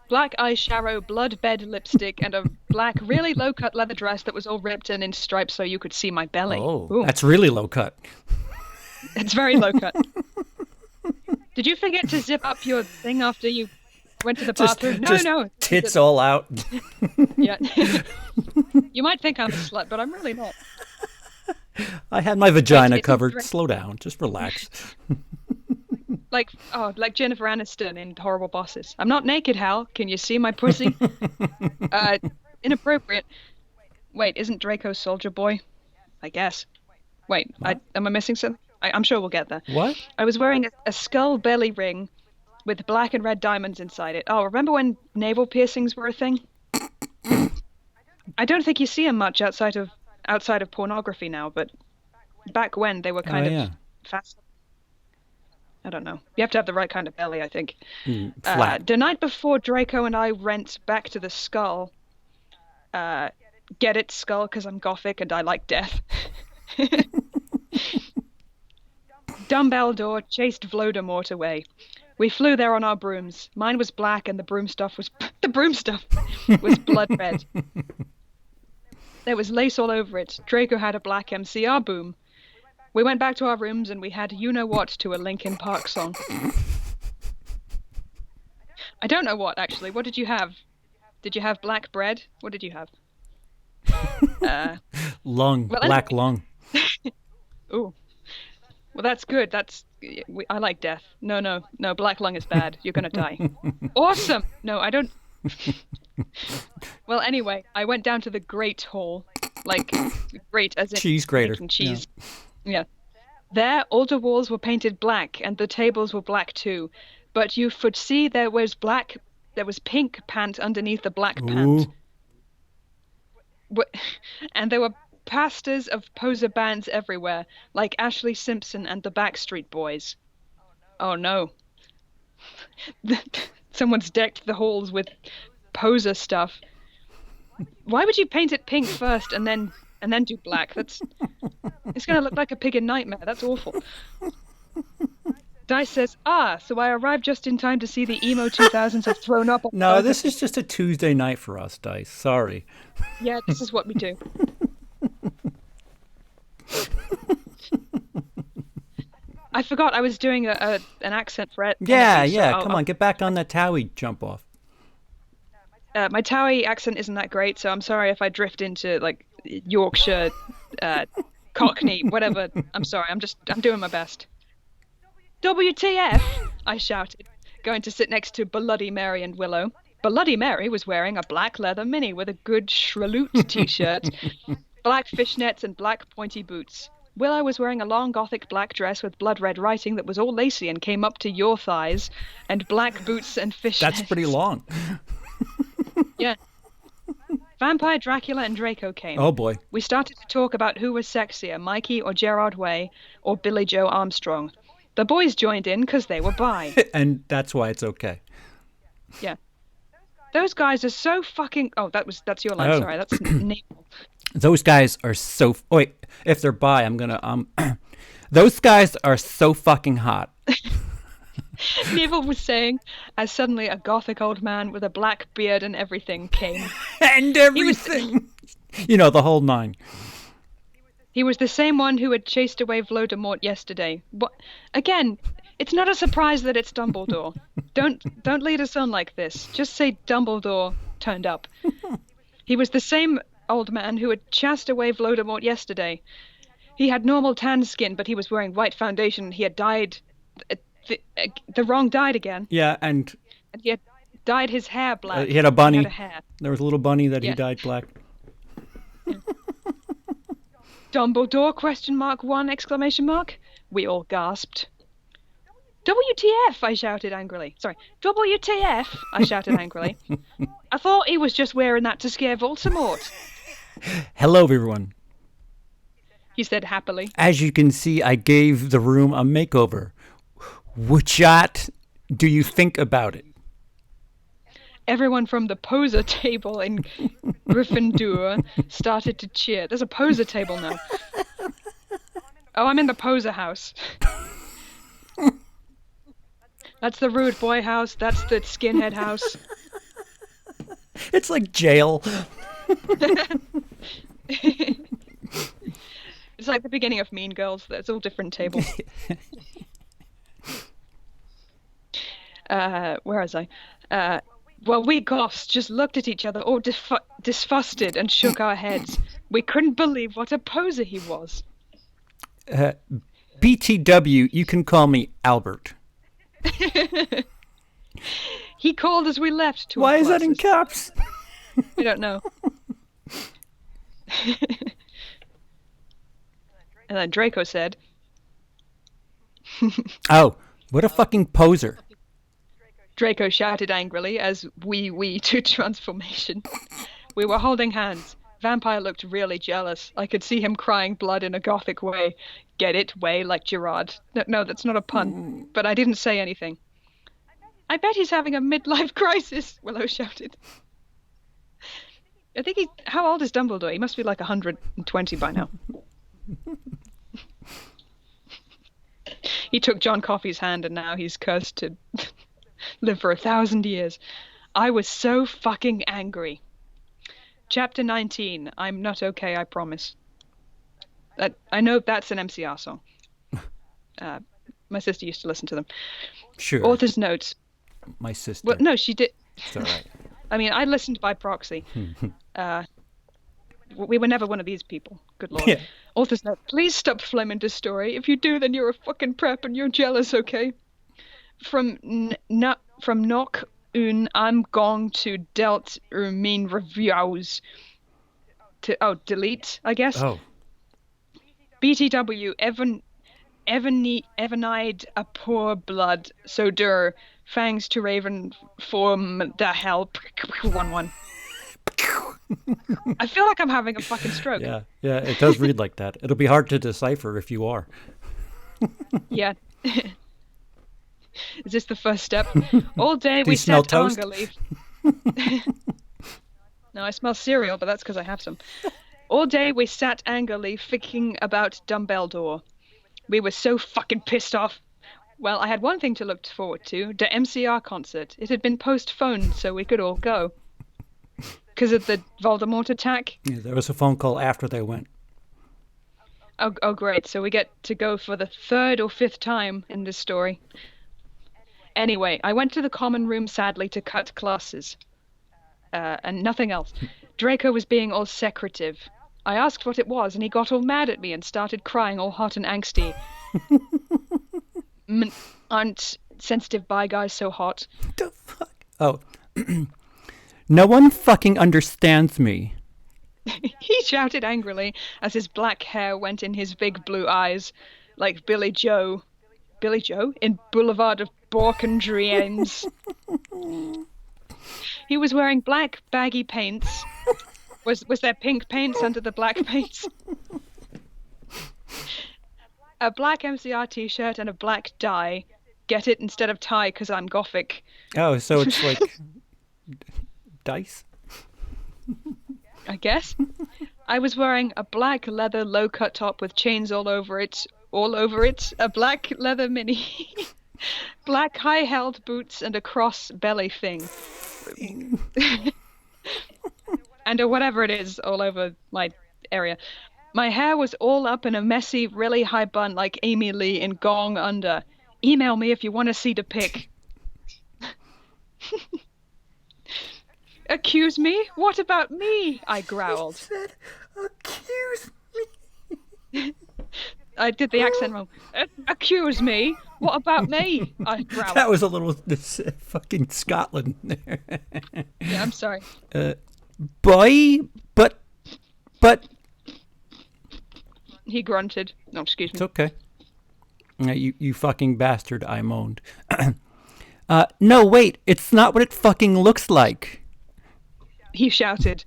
black eyeshadow, blood bed lipstick, and a black, really low-cut leather dress that was all ripped and in stripes so you could see my belly. Oh, ooh. That's really low cut. It's very low cut. Did you forget to zip up your thing after you went to the bathroom? No. Tits all out. Yeah. You might think I'm a slut, but I'm really not. I had my vagina covered. Slow down. Just relax. Like Jennifer Aniston in Horrible Bosses. I'm not naked, Hal. Can you see my pussy? Inappropriate. Wait, isn't Draco Soldier Boy? I guess. Wait, am I missing something? I'm sure we'll get there. What? I was wearing a skull belly ring with black and red diamonds inside it. Oh, remember when navel piercings were a thing? I don't think you see them much outside of pornography now, but back when they were Oh kind of yeah, fast. I don't know. You have to have the right kind of belly, I think. flat. The night before Draco and I went back to the Skull, uh, get it, Skull, because I'm gothic and I like death. Dumbledore chased Voldemort away. We flew there on our brooms. Mine was black, and the broom stuff was the broom stuff was blood red. There was lace all over it. Draco had a black MCR boom. We went back to our rooms and we had you know what to a Linkin Park song. I don't know what actually. What did you have? Did you have black bread? What did you have? Lung, Well, black anyway. lung. Ooh. Well, that's good. I like death. No. Black lung is bad. You're gonna die. Awesome. No, I don't. Well, anyway, I went down to the Great Hall, like great as in Cheese grater. making cheese. Yeah. There, all the walls were painted black, and the tables were black too. But you could see there was pink pant underneath the black pant. Ooh. And there were posters of poser bands everywhere, like Ashley Simpson and the Backstreet Boys. Oh no. Someone's decked the halls with poser stuff. Why would you paint it pink first and then do black? It's gonna look like a pig in Nightmare. That's awful. Dice says, so I arrived just in time to see the emo 2000s have thrown up on No, both this of is just a Tuesday night for us, Dice. Sorry. Yeah, this is what we do. I forgot I was doing an accent for it. Yeah, Kennedy, so yeah. Come on, get back on that Towie jump off. My Towie accent isn't that great, so I'm sorry if I drift into like Yorkshire, Cockney, whatever. I'm sorry. I'm doing my best. WTF! I shouted, going to sit next to Bloody Mary and Willow. Bloody Mary was wearing a black leather mini with a good Shreloot t-shirt, black fishnets, and black pointy boots. Willow was wearing a long gothic black dress with blood red writing that was all lacy and came up to your thighs, and black boots and fishnets. That's pretty long. Yeah. Vampire Dracula and Draco came. Oh boy. We started to talk about who was sexier, Mikey or Gerard Way or Billy Joe Armstrong. The boys joined in because they were bi. And that's why it's okay. Yeah. Those guys are so fucking... Oh, that's your line, sorry. That's Neil. Those guys are so... Oh, wait, if they're bi, I'm gonna... Those guys are so fucking hot. Neville was saying, as suddenly a gothic old man with a black beard and everything came. And everything! You know, the whole nine. He was the same one who had chased away Voldemort yesterday. What? Again, it's not a surprise that it's Dumbledore. Don't lead us on like this. Just say Dumbledore turned up. He was the same old man who had chased away Voldemort yesterday. He had normal tan skin, but he was wearing white foundation. He had dyed... The wrong dyed again. Yeah, and He had dyed his hair black. he had a bunny. He had a hair. There was a little bunny that he Yeah. dyed black. Dumbledore, question mark, one, exclamation mark. We all gasped. WTF, I shouted angrily. Sorry, WTF, I shouted angrily. I thought he was just wearing that to scare Voldemort, Hello, everyone. he said happily. As you can see, I gave the room a makeover. What do you think about it? Everyone from the poser table in Gryffindor started to cheer. There's a poser table now. Oh, I'm in the poser house. That's the rude boy house. That's the skinhead house. It's like jail. It's like the beginning of Mean Girls. There's all different tables. Where was I? Well, we goths just looked at each other, all disgusted, and shook our heads. We couldn't believe what a poser he was. BTW, you can call me Albert. He called as we left. Why is that in caps? I don't know. And then Draco said, Oh, what a fucking poser. Draco shouted angrily as we to transformation. We were holding hands. vampire looked really jealous. I could see him crying blood in a gothic way. Get it? Way like Gerard. No, no, that's not a pun. But I didn't say anything. I bet he's having a midlife crisis, Willow shouted. I think he's... How old is Dumbledore? He must be like 120 by now. He took John Coffey's hand and now he's cursed to live for 1,000 years. I was so fucking angry. Chapter 19. I'm not okay, I promise. I know that's an MCR song. My sister used to listen to them. Sure. Author's notes. My sister. Well, no, she did. It's all right. I mean, I listened by proxy. We were never one of these people. Good lord. Yeah. Author's note. Please stop flaming this story. If you do, then you're a fucking prep and you're jealous, okay? From Knock Un, I'm going to Delt mean reviews. Delete, I guess. Oh. BTW, Evanide a poor blood, so der, fangs to raven form the help. 1-1. I feel like I'm having a fucking stroke. Yeah, it does read like that. It'll be hard to decipher if you are. Yeah. Is this the first step? All day Do we you smell sat toast? Anga leaf. No, I smell cereal, but that's because I have some. All day we sat angrily thinking about Dumbledore. We were so fucking pissed off. Well, I had one thing to look forward to, the MCR concert. It had been postponed so we could all go. Because of the Voldemort attack. Yeah, there was a phone call after they went. Oh, great. So we get to go for the 3rd or 5th time in this story. Anyway, I went to the common room, sadly, to cut classes. And nothing else. Draco was being all secretive. I asked what it was, and he got all mad at me and started crying all hot and angsty. Aren't sensitive bi guys so hot? The fuck? Oh. No one fucking understands me. He shouted angrily as his black hair went in his big blue eyes, like Billy Joe. Billy Joe? In Boulevard of Bork and Dreams. He was wearing black baggy paints. Was there pink paints under the black paints? A black MCR t-shirt and a black dye. Get it instead of tie because I'm gothic. Oh, so it's like dice? I guess. I was wearing a black leather low-cut top with chains all over it, a black leather mini, black high-held boots and a cross belly thing. And whatever it is all over my area. My hair was all up in a messy, really high bun like Amy Lee in Gong Under. Email me if you want to see the pic. Accuse me? What about me? I growled. He said, accuse me. I did the accent wrong. Accuse me? What about me? I growled. That was a little fucking Scotland there. Yeah, I'm sorry. Boy, but... He grunted. No, excuse me. It's okay. You fucking bastard, I moaned. No, wait, it's not what it fucking looks like. He shouted,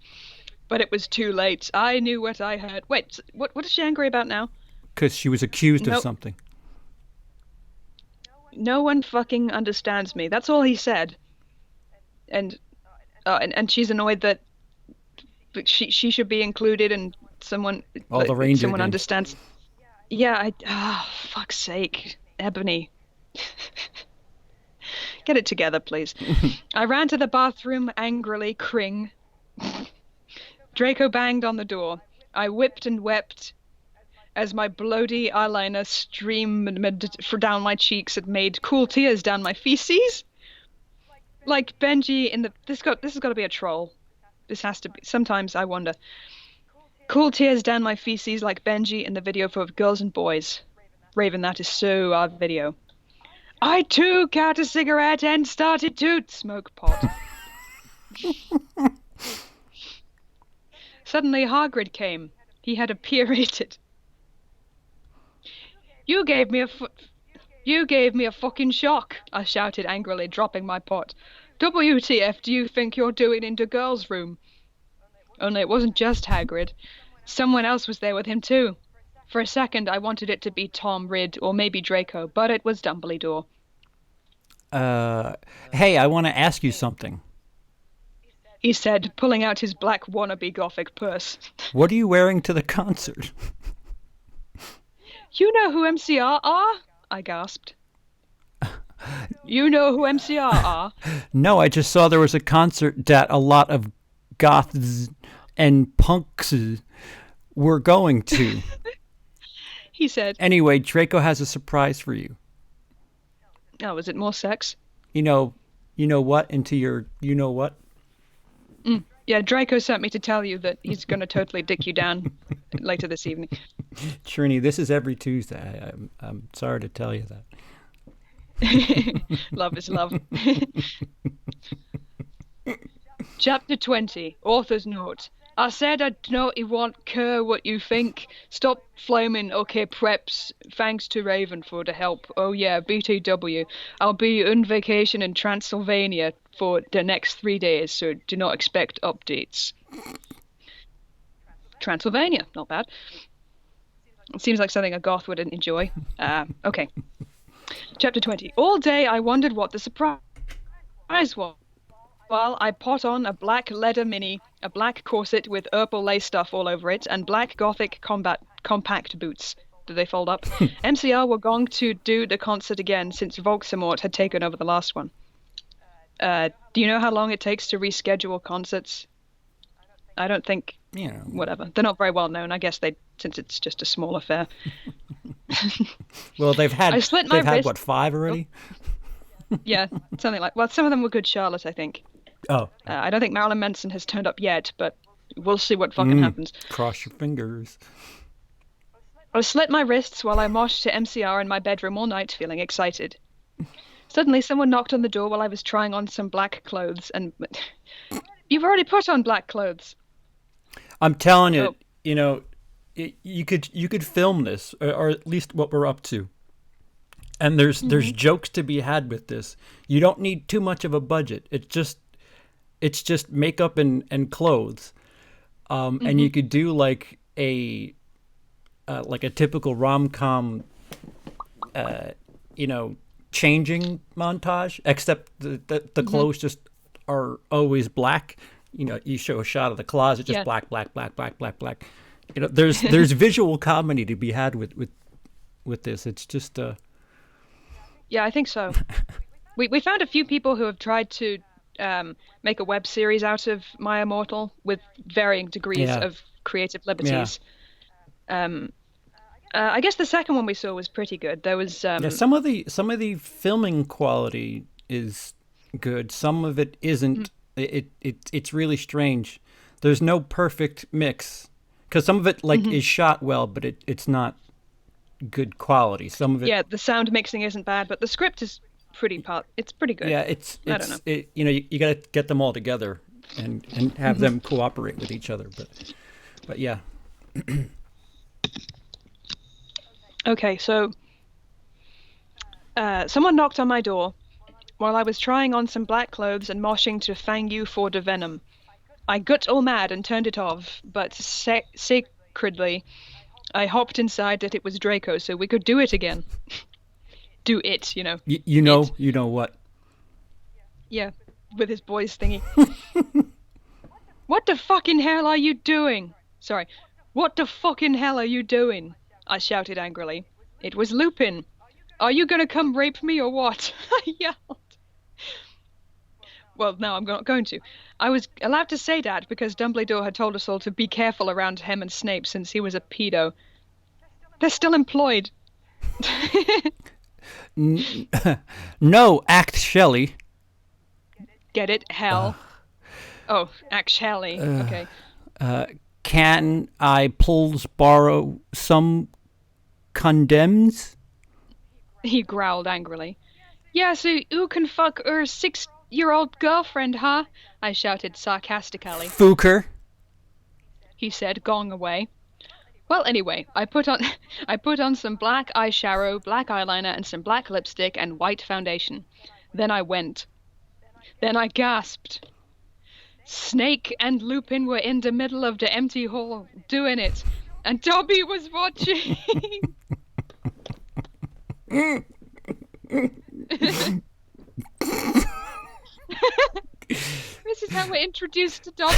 but it was too late. I knew what I heard. Wait, what is she angry about now? Because she was accused of something. No one fucking understands me. That's all he said. And she's annoyed that she should be included and someone understands. Yeah, fuck's sake. Ebony. Get it together, please. I ran to the bathroom angrily, cring. Draco banged on the door. I whipped and wept as my bloody eyeliner streamed down my cheeks and made cool tears down my feces. Like Benji in the... This has got to be a troll. This has to be. Sometimes I wonder. Cool tears down my feces like Benji in the video for Girls and Boys. Raven, that is so our video. I took out a cigarette and started to smoke pot. Suddenly Hagrid came. He had appearated. You gave me a fucking shock, I shouted angrily, dropping my pot. WTF do you think you're doing in the girls' room? Only it wasn't just Hagrid. Someone else was there with him too. For a second, I wanted it to be Tom Ridd or maybe Draco, but it was Dumbledore. Hey, I want to ask you something. He said, pulling out his black wannabe gothic purse. What are you wearing to the concert? You know who MCR are? I gasped. You know who MCR are? No, I just saw there was a concert that a lot of goths and punks were going to. He said. Anyway, Draco has a surprise for you. Oh, is it more sex? You know what? Into your you know what? Yeah, Draco sent me to tell you that he's going to totally dick you down later this evening. Trini, this is every Tuesday. I'm sorry to tell you that. Love is love. Chapter 20, Author's Note. I said I don't want care what you think. Stop flaming, okay, preps. Thanks to Raven for the help. Oh yeah, BTW. I'll be on vacation in Transylvania for the next 3 days, so do not expect updates. Transylvania, not bad. It seems like something a goth would enjoy. Okay. Chapter 20. All day I wondered what the surprise was. Well, I put on a black leather mini, a black corset with purple lace stuff all over it, and black gothic compact boots. Do they fold up? MCR were going to do the concert again since Voldemort had taken over the last one. Do you know how long it takes to reschedule concerts? I don't think. Whatever. They're not very well known. I guess since it's just a small affair. Well, they've had wrist. What, 5 already? Yeah, something like. Well, some of them were Good Charlotte, I think. Oh. I don't think Marilyn Manson has turned up yet, but we'll see what fucking happens. Cross your fingers. I slit my wrists while I moshed to MCR in my bedroom all night, feeling excited. Suddenly, someone knocked on the door while I was trying on some black clothes, and you've already put on black clothes. I'm telling you, you could film this, or at least what we're up to. And there's jokes to be had with this. You don't need too much of a budget. It's just makeup and clothes, and you could do like a typical rom-com, changing montage, except the clothes just are always black. You show a shot of the closet, just black, black, black, black, black, black. There's visual comedy to be had with this. It's just Yeah, I think so. We found a few people who have tried to make a web series out of My Immortal with varying degrees of creative liberties. Yeah. I guess the second one we saw was pretty good. There was some of the filming quality is good. Some of it isn't. It's really strange. There's no perfect mix because some of it is shot well, but it's not good quality. Some of it. Yeah, the sound mixing isn't bad, but the script is it's pretty good. Yeah, I don't know. You got to get them all together and have them cooperate with each other. But yeah. Okay, so someone knocked on my door while I was trying on some black clothes and moshing to Fang You for the Venom. I got all mad and turned it off, but sacredly, I hopped inside that it was Draco, so we could do it again. Do it, You know what? Yeah, with his boys thingy. What the fucking hell are you doing? Sorry. What the fucking hell are you doing? I shouted angrily. It was Lupin. Are you gonna come rape me or what? I yelled. Well, no, I'm not going to. I was allowed to say that because Dumbledore had told us all to be careful around him and Snape since he was a pedo. They're still employed. No, Act Shelley. Get it? Hell. Oh, Act Shelley. Okay. Can I please borrow some condoms? He growled angrily. Yeah, so you can fuck her 6-year-old girlfriend, huh? I shouted sarcastically. Fooker, he said, going away. Well, anyway, I put on some black eyeshadow, black eyeliner, and some black lipstick and white foundation. Then I went. Then I gasped. Snake and Lupin were in the middle of the empty hall doing it, and Dobby was watching. This is how we're introduced to Dobby.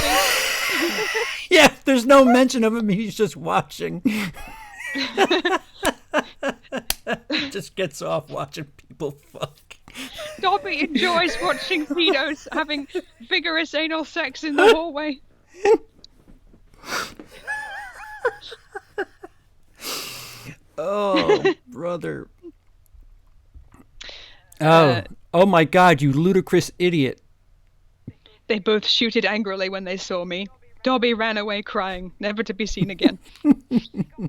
Yeah, there's no mention of him. He's just watching. Just gets off watching people fuck. Dobby enjoys watching pedos having vigorous anal sex in the hallway. Oh, brother. Oh my God, you ludicrous idiot. They both shooted angrily when they saw me. Dobby ran away crying, never to be seen again.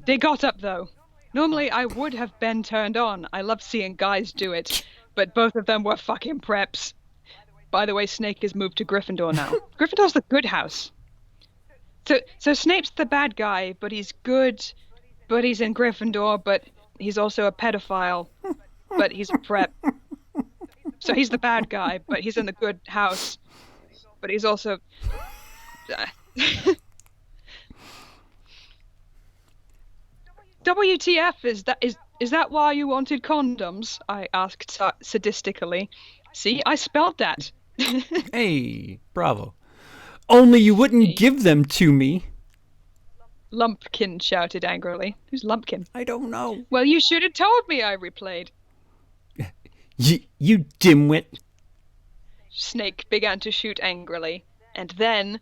They got up, though. Normally, I would have been turned on. I love seeing guys do it. But both of them were fucking preps. By the way, Snake has moved to Gryffindor now. Gryffindor's the good house. So Snape's the bad guy, but he's good. But he's in Gryffindor, but he's also a pedophile. But he's a prep. So he's the bad guy, but he's in the good house. But he's also... WTF, is that why you wanted condoms? I asked sadistically. See, I spelled that. Hey, bravo. Only you wouldn't give them to me. Lumpkin shouted angrily. Who's Lumpkin? I don't know. Well, you should have told me, I replayed. You dimwit. Snake began to shoot angrily, and then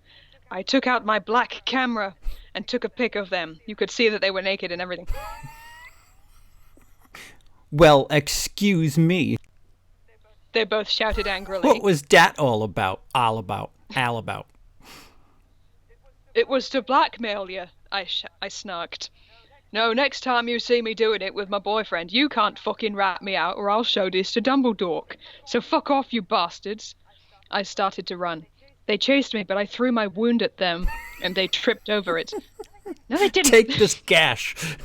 I took out my black camera and took a pic of them. You could see that they were naked and everything. Well, excuse me. They both shouted angrily. What was that all about? All about. It was to blackmail you, I snarked. No, next time you see me doing it with my boyfriend, you can't fucking rat me out or I'll show this to Dumbledore. So fuck off, you bastards. I started to run. They chased me, but I threw my wound at them, and they tripped over it. No, they didn't. Take this gash.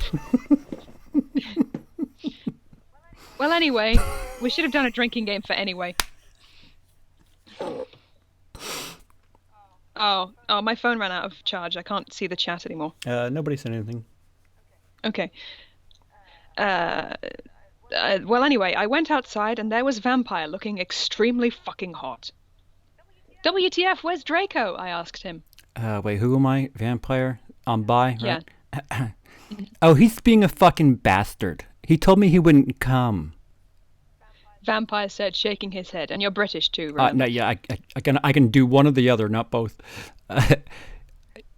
Well, anyway, we should have done a drinking game for anyway. Oh, my phone ran out of charge. I can't see the chat anymore. Nobody said anything. Okay. Well, anyway, I went outside, and there was Vampire looking extremely fucking hot. WTF, where's Draco? I asked him. Wait, who am I? Vampire? I'm bi, right? Yeah. Oh, he's being a fucking bastard. He told me he wouldn't come. Vampire said, shaking his head. And you're British too, right? No, yeah, I can do one or the other, not both.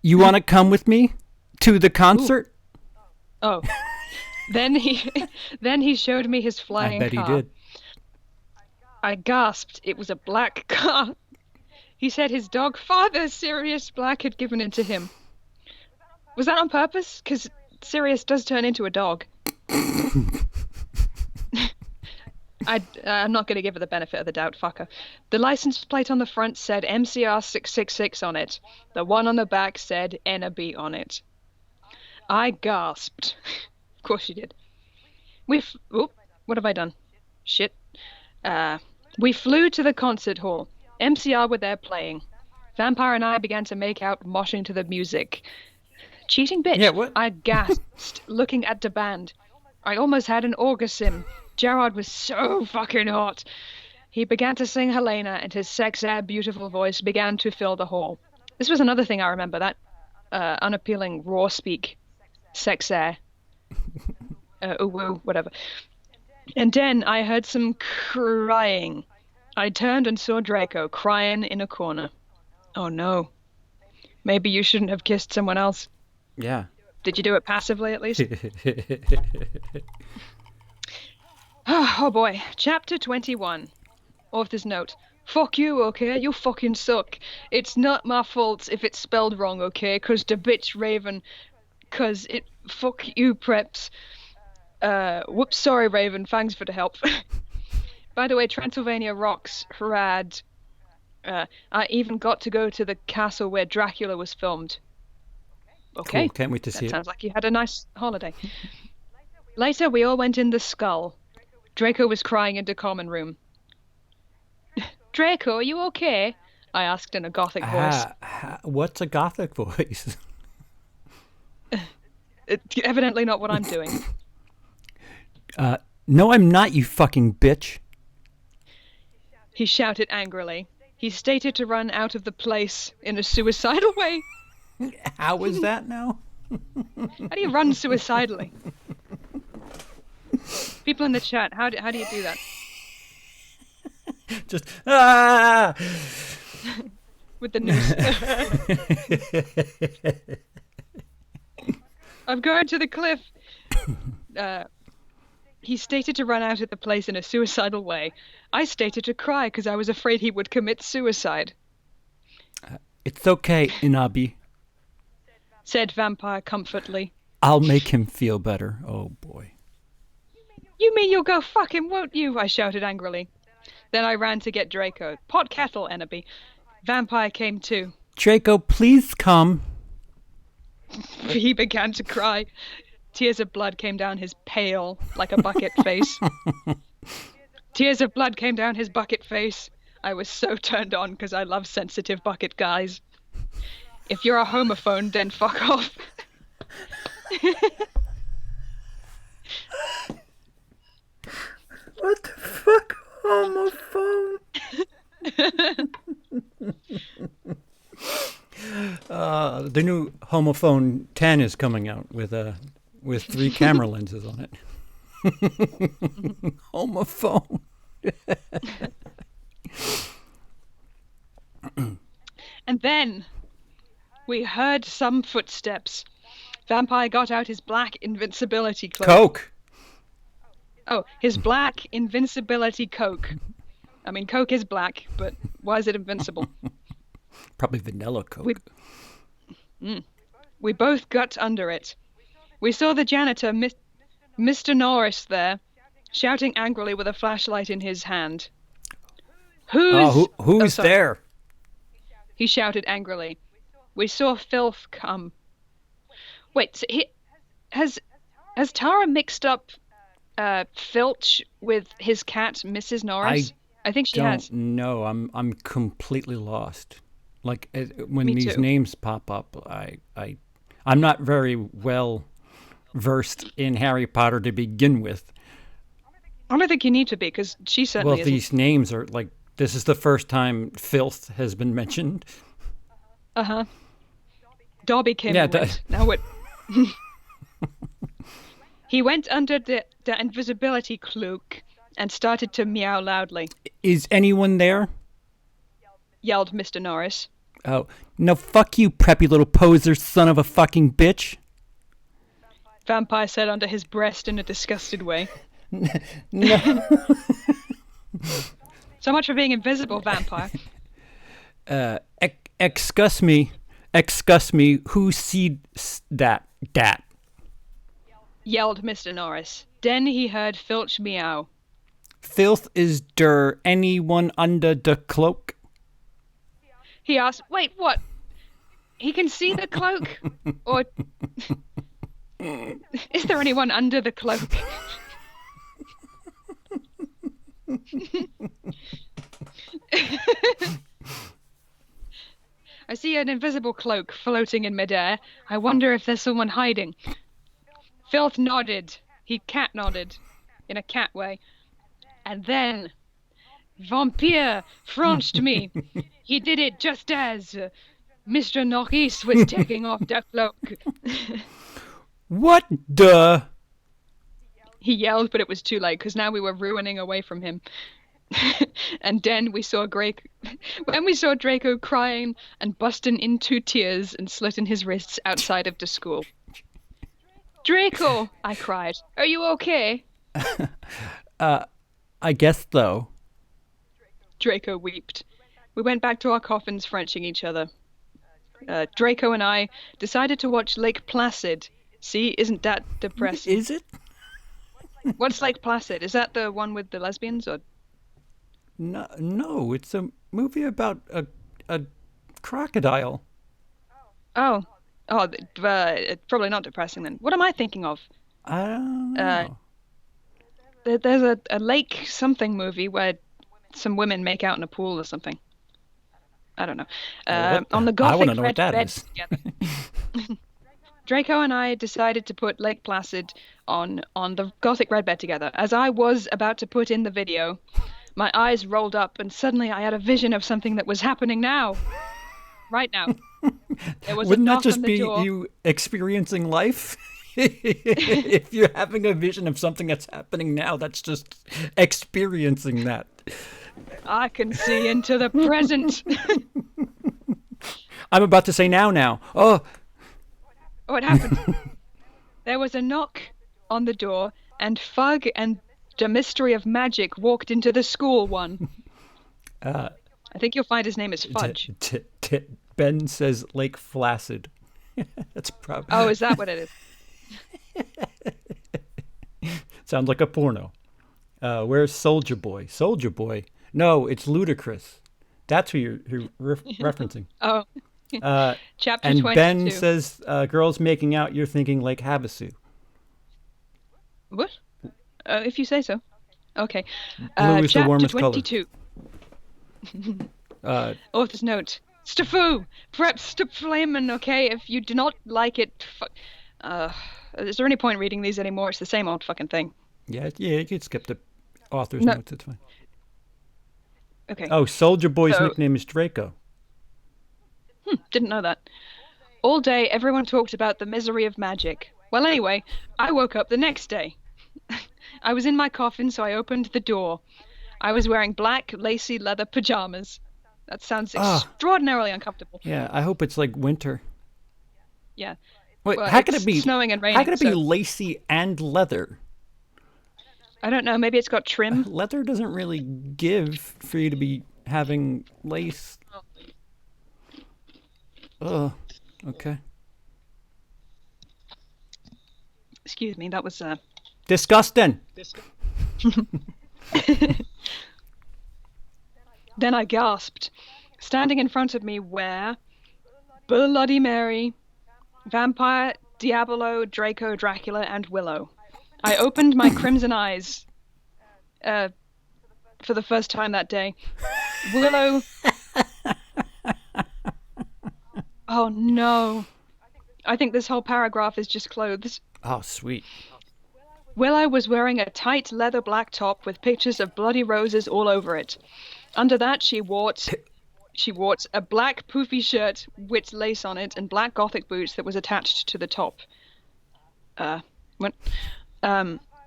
You want to come with me to the concert? Ooh. Oh. Then he showed me his flying car. I bet he did. I gasped. It was a black car. He said his dog father, Sirius Black, had given it to him. Was that on purpose? Because Sirius does turn into a dog. I'm not going to give her the benefit of the doubt, fucker. The license plate on the front said MCR 666 on it. The one on the back said NB on it. I gasped. Of course you did. What have I done? Shit. We flew to the concert hall. MCR were there playing. Vampire and I began to make out, moshing to the music. Cheating bitch. Yeah, what? I gasped, looking at the band. I almost had an orgasm. Gerard was so fucking hot. He began to sing Helena, and his sex-air, beautiful voice began to fill the hall. This was another thing I remember, that unappealing raw speak. Sex-air. Woo, whatever. And then I heard some crying. I turned and saw Draco crying in a corner. Oh no. Maybe you shouldn't have kissed someone else. Yeah. Did you do it passively, at least? Oh boy. Chapter 21. Author's note. Fuck you, okay? You fucking suck. It's not my fault if it's spelled wrong, okay? 'Cause the bitch Raven... 'Cause it... Fuck you, preps. Whoops, sorry, Raven. Thanks for the help. By the way, Transylvania rocks. Rad. I even got to go to the castle where Dracula was filmed. Okay. Cool. Can't wait to see it. Sounds like you had a nice holiday. Later, we all went in the skull. Draco was crying in the common room. Draco, are you okay? I asked in a gothic voice. What's a gothic voice? It's evidently not what I'm doing. No, I'm not, you fucking bitch. He shouted angrily. He stated to run out of the place in a suicidal way. How was that now? How do you run suicidally? People in the chat, how do you do that? Just With the noose. I'm going to the cliff. He stated to run out of the place in a suicidal way. I stated to cry because I was afraid he would commit suicide. It's okay, Inabi. Said Vampire comfortably. I'll make him feel better. Oh boy. You mean you'll go fuck him, won't you? I shouted angrily. Then I ran to get Draco. Pot kettle, Enaby. Vampire came too. Draco, please come. He began to cry. Tears of blood came down his pale, like a bucket face. Tears of blood came down his bucket face. I was so turned on because I love sensitive bucket guys. If you're a homophone, then fuck off. What the fuck, homophone? The new Homophone 10 is coming out with 3 camera lenses on it. Homophone. And then we heard some footsteps. Vampire got out his black invincibility cloak. Coke. Oh, his black invincibility coke. I mean, Coke is black, but why is it invincible? Probably vanilla Coke. We both got under it. We saw the janitor, Mr. Norris, there, shouting angrily with a flashlight in his hand. Who's there? He shouted angrily. We saw filth come. Wait, so has Tara mixed up Filch with his cat, Mrs. Norris? I think she has. No, I'm completely lost. Like when Me these too. names pop up, I'm not very well versed in Harry Potter to begin with. I don't think you need to be, because she certainly Well, isn't. these names are like, this is the first time filth has been mentioned. Uh-huh. Darby came Yeah, and went. Now what? He went under the invisibility cloak and started to meow loudly. Is anyone there? Yelled Mr. Norris. Oh, no, fuck you, preppy little poser, son of a fucking bitch. Vampire said under his breast in a disgusted way. No. So much for being invisible, Vampire. Excuse me, who see that? Yelled Mr. Norris. Then he heard Filch meow. Filth is der anyone under the cloak? He asked, wait, what? He can see the cloak? Or is there anyone under the cloak? I see an invisible cloak floating in midair. I wonder if there's someone hiding. Filth nodded. He cat nodded in a cat way. And then Vampire franched me. He did it just as Mr. Norris was taking off the cloak. What the? He yelled, but it was too late, because now we were ruining away from him. And then we saw Draco crying and busting into tears and slitting his wrists outside of the school. Draco, I cried. Are you okay? I guess though. Draco wept. We went back to our coffins, Frenching each other. Draco and I decided to watch Lake Placid. See, isn't that depressing? Is it? What's Lake Placid? Is that the one with the lesbians, or? No, it's a movie about a crocodile. Oh, probably not depressing then. What am I thinking of? I don't know. There's a lake something movie where some women make out in a pool or something. I don't know. What? On the I want to gothic know what red that bed is. together. Draco and I decided to put Lake Placid on the gothic red bed together. As I was about to put in the video, my eyes rolled up, and suddenly I had a vision of something that was happening now, right now. There was a Wouldn't that knock just on the be door. you experiencing life? If you're having a vision of something that's happening now, that's just experiencing that. I can see into the present. I'm about to say now. Oh, What happened? There was a knock on the door, and Fug and the Mystery of Magic walked into the school one. uh, I think you'll find his name is Fudge. Ben says Lake Flaccid. That's probably Oh, is that what it is? sounds like a porno. Where's Soldier Boy? Soldier Boy? No, it's Ludacris. That's who you're referencing. Oh, Uh, chapter and 22. Ben says, girls making out, you're thinking Lake Havasu. What? If you say so. Okay. Blue is the Chapter warmest 22. Author's note. Stafu! Prep stop flamin', okay? If you do not like it, is there any point reading these anymore? It's the same old fucking thing. Yeah, you could skip the author's No. notes, it's fine. Okay. Oh, Soldier Boy's So- nickname is Draco. Didn't know that. All day, everyone talked about the misery of magic. Well, anyway, I woke up the next day. I was in my coffin, so I opened the door. I was wearing black, lacy leather pajamas. That sounds extraordinarily uncomfortable. Yeah, I hope it's like winter. Yeah. Wait, Well, how could it's it be snowing and raining? How could it be so lacy and leather? I don't know. Maybe it's got trim. Leather doesn't really give for you to be having lace. Oh, okay. Excuse me. That was Disgusting. Then I gasped. Standing in front of me were Bloody Mary, Vampire, Diabolo, Draco, Dracula, and Willow. I opened my crimson eyes for the first time that day. Willow. Oh no. I think this whole paragraph is just clothes. Oh, sweet. Willow was wearing a tight leather black top with pictures of bloody roses all over it. Under that, she wore a black poofy shirt with lace on it and black gothic boots that was attached to the top.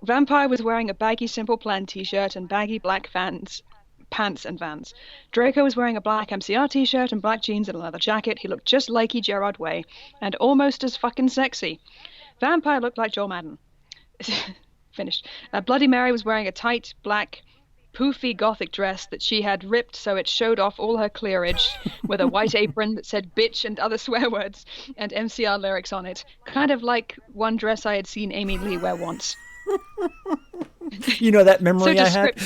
Vampire was wearing a baggy Simple Plan t-shirt and baggy black pants and Vans. Draco was wearing a black MCR t-shirt and black jeans and a leather jacket. He looked just likey Gerard Way and almost as fucking sexy. Vampire looked like Joe Madden. Finished. Bloody Mary was wearing a tight black poofy gothic dress that she had ripped so it showed off all her clearage with a white apron that said bitch and other swear words and MCR lyrics on it. Kind of like one dress I had seen Amy Lee wear once. You know that memory I had?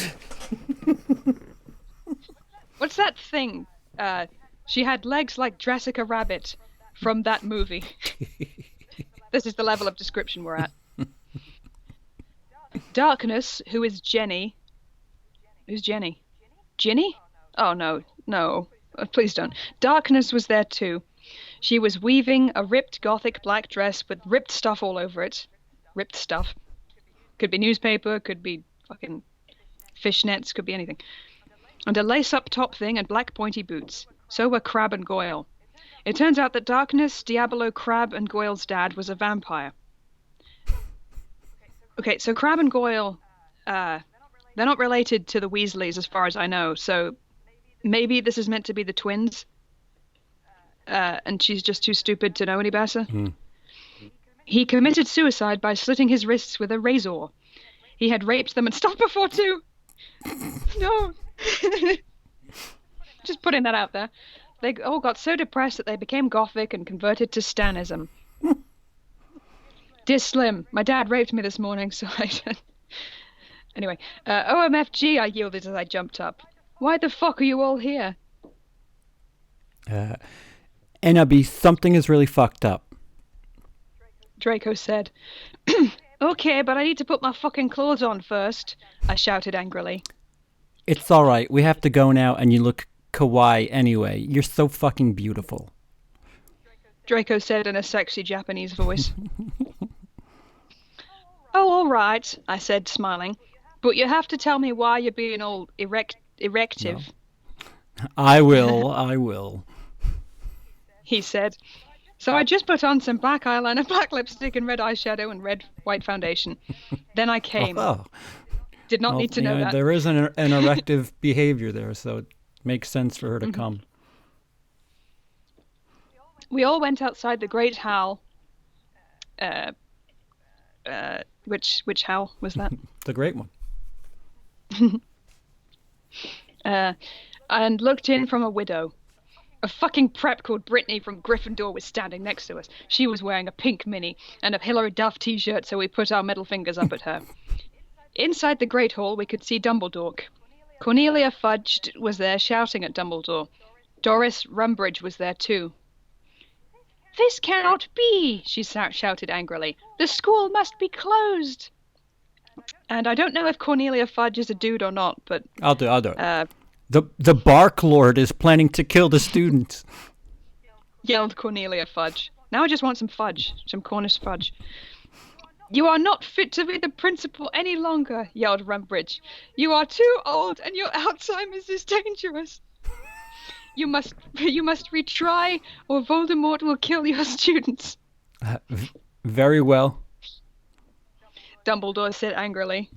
What's that thing? She had legs like Jessica Rabbit from that movie. This is the level of description we're at. Darkness, who is Jenny. Who's Jenny? Ginny? Oh, no. Please don't. Darkness was there too. She was weaving a ripped gothic black dress with ripped stuff all over it. Ripped stuff. Could be newspaper, could be fucking fishnets, could be anything. And a lace-up top thing and black pointy boots. So were Crab and Goyle. It turns out that Darkness, Diabolo, Crab, and Goyle's dad was a vampire. Okay, so Crab and Goyle, they're not related to the Weasleys as far as I know, so maybe this is meant to be the twins, and she's just too stupid to know any better. He committed suicide by slitting his wrists with a razor. He had raped them and stopped before too. No. Just putting that out there. They all got so depressed that they became gothic and converted to Stanism. Dear Slim, my dad raped me this morning, so I... Anyway, OMFG, I yielded as I jumped up. Why the fuck are you all here? NRB, something is really fucked up. Draco said. Okay, but I need to put my fucking clothes on first, I shouted angrily. It's alright, we have to go now and you look kawaii anyway? You're so fucking beautiful. Draco said in a sexy Japanese voice. Oh, all right, I said, smiling. But you have to tell me why you're being all erective. No. I will, he said. So I just put on some black eyeliner, black lipstick, and red eyeshadow and white foundation. Then I came. Oh. Did not need to know that. There is an erective behavior there, so it makes sense for her to come. We all went outside the great hall. Which hall was that? The great one. And looked in from a widow. A fucking prep called Brittany from Gryffindor was standing next to us. She was wearing a pink mini and a Hilary Duff t-shirt, so we put our middle fingers up at her. Inside the Great Hall, we could see Dumbledore. Cornelia Fudge was there shouting at Dumbledore. Doris Rumbridge was there too. This cannot be, she shouted angrily. The school must be closed. And I don't know if Cornelia Fudge is a dude or not, but... I'll do it. The Bark Lord is planning to kill the students. Yelled Cornelia Fudge. Now I just want some fudge. Some Cornish fudge. You are not fit to be the principal any longer, yelled Rumbridge. You are too old and your Alzheimer's is dangerous. You must retry or Voldemort will kill your students. Very well. Dumbledore said angrily.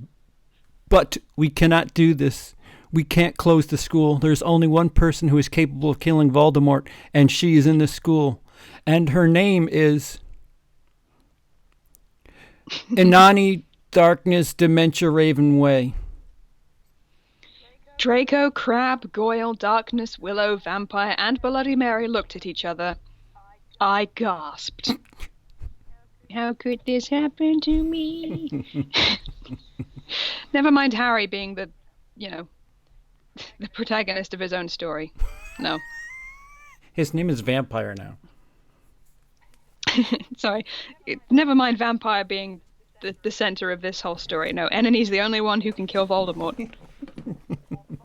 But we cannot do this. We can't close the school. There's only one person who is capable of killing Voldemort, and she is in the school. And her name is... Inani Darkness Dementia Ravenway. Draco, Crabbe, Goyle, Darkness, Willow, Vampire, and Bloody Mary looked at each other. I gasped. How could this happen to me? Never mind Harry being the protagonist of his own story. No. His name is Vampire now. Sorry. Never mind Vampire being the center of this whole story. No, Enneny's the only one who can kill Voldemort.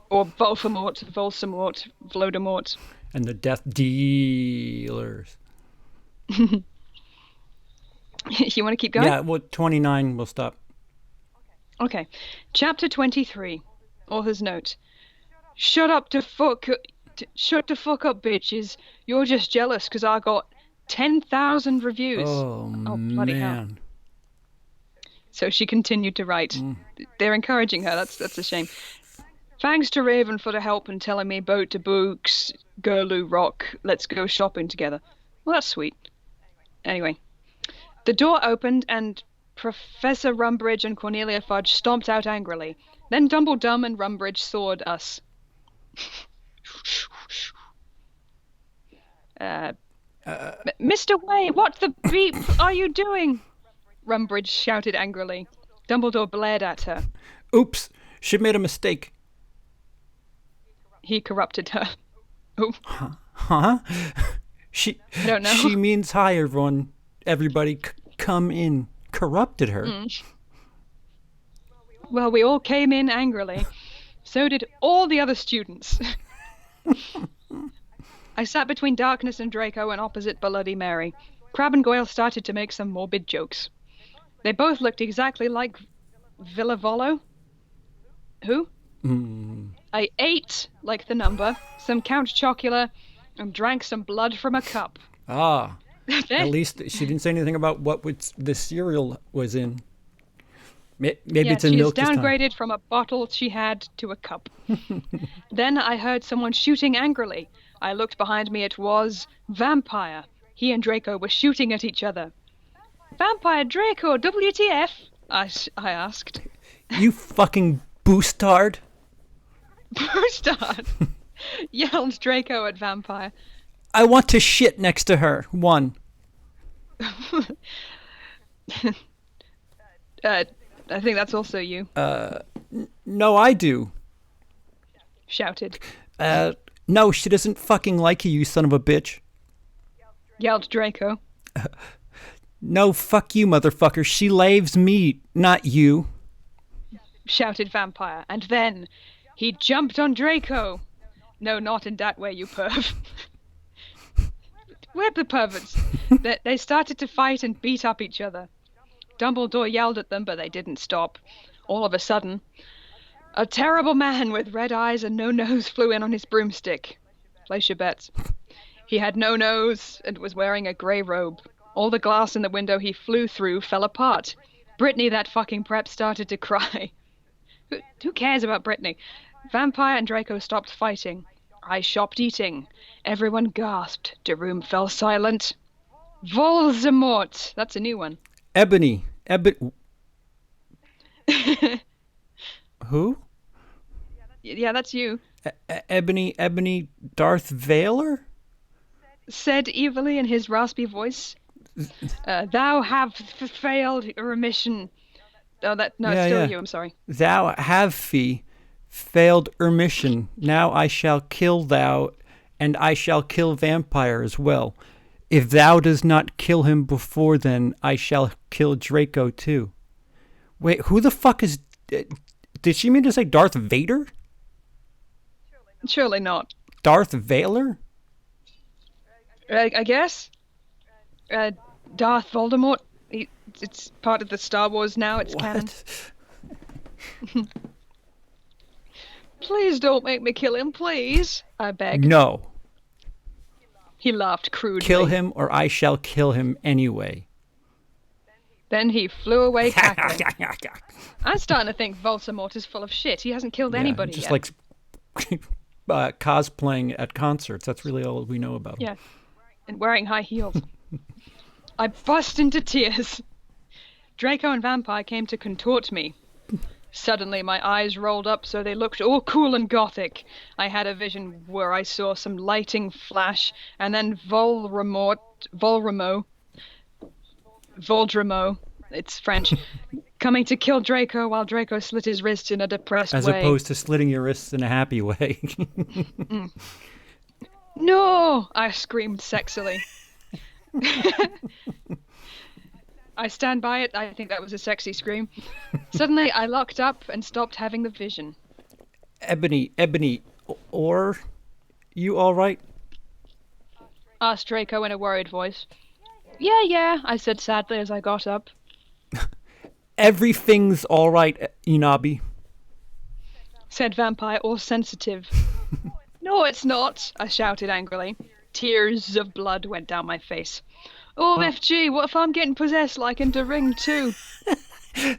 Or Voldemort, Voldemort. And the Death Dealers. You want to keep going? Yeah, well, 29, we'll stop. Okay. Chapter 23. Author's note. Shut the fuck up, bitches. You're just jealous because I got 10,000 reviews. Oh bloody hell. man. So she continued to write. They're encouraging her. That's a shame. Thanks to Raven for the help and telling me about the books, Girloo Rock. Let's go shopping together. Well, that's sweet. Anyway. The door opened and Professor Rumbridge and Cornelia Fudge stomped out angrily. Then Dumbledum and Rumbridge sawed us. Mr. Way, what the beep are you doing? Rumbridge shouted angrily. Dumbledore glared at her. Oops, she made a mistake. He corrupted her. Oh. Huh? I don't know. She means hi, everyone. Everybody come in. Corrupted her. Well, we all came in angrily. So did all the other students. I sat between Darkness and Draco and opposite Bloody Mary. Crabbe and Goyle started to make some morbid jokes. They both looked exactly like Villavolo. Who? I ate, like the number, some Count Chocula and drank some blood from a cup. Ah. At least she didn't say anything about what the cereal was in. Maybe it's in milk this time. She downgraded from a bottle she had to a cup. Then I heard someone shooting angrily. I looked behind me. It was Vampire. He and Draco were shooting at each other. Vampire Draco, WTF? I asked. You fucking boostard. Boostard? Yelled Draco at Vampire. I want to shit next to her. One. I think that's also you. No, I do. Shouted. No, she doesn't fucking like you son of a bitch. Yelled Draco. No, fuck you, motherfucker. She laves me, not you. Shouted Vampire. And then he jumped on Draco. No, not in that way, you perv. We're the perverts. They started to fight and beat up each other. Dumbledore yelled at them, but they didn't stop. All of a sudden, a terrible man with red eyes and no nose flew in on his broomstick. Place your bets. He had no nose and was wearing a grey robe. All the glass in the window he flew through fell apart. Brittany, that fucking prep, started to cry. Who cares about Brittany? Vampire and Draco stopped fighting. I stopped eating. Everyone gasped. The room fell silent. Voldemort. That's a new one. Ebony. Who? Yeah, that's you. Ebony Darth Vader? Said evilly in his raspy voice. Thou have failed your mission. Oh, it's still you, I'm sorry. Thou have failed your mission. Now I shall kill thou, and I shall kill vampire as well. If thou does not kill him before then, I shall kill Draco too. Wait, who the fuck is... Did she mean to say Darth Vader? Surely not. Darth Vader? I guess. Darth Voldemort. It's part of the Star Wars now. It's canon. Please don't make me kill him, please. I beg. No. He laughed crudely. Kill him or I shall kill him anyway. Then he flew away cackling. I'm starting to think Voldemort is full of shit. He hasn't killed anybody just yet. like cosplaying at concerts. That's really all we know about him. Yeah, and wearing high heels. I burst into tears. Draco and Vampire came to contort me. Suddenly my eyes rolled up so they looked all cool and gothic. I had a vision where I saw some lighting flash, and then Voldemort, it's French, coming to kill Draco while Draco slit his wrists in a depressed way. As opposed to slitting your wrists in a happy way. No! I screamed sexily. I stand by it. I think that was a sexy scream. Suddenly, I locked up and stopped having the vision. Ebony, or you all right? Asked Draco in a worried voice. Yeah, I said sadly as I got up. Everything's all right, Inabi. Said Vampire, all sensitive. No, it's not, I shouted angrily. Tears of blood went down my face. Oh, FG, what if I'm getting possessed like in The Ring too?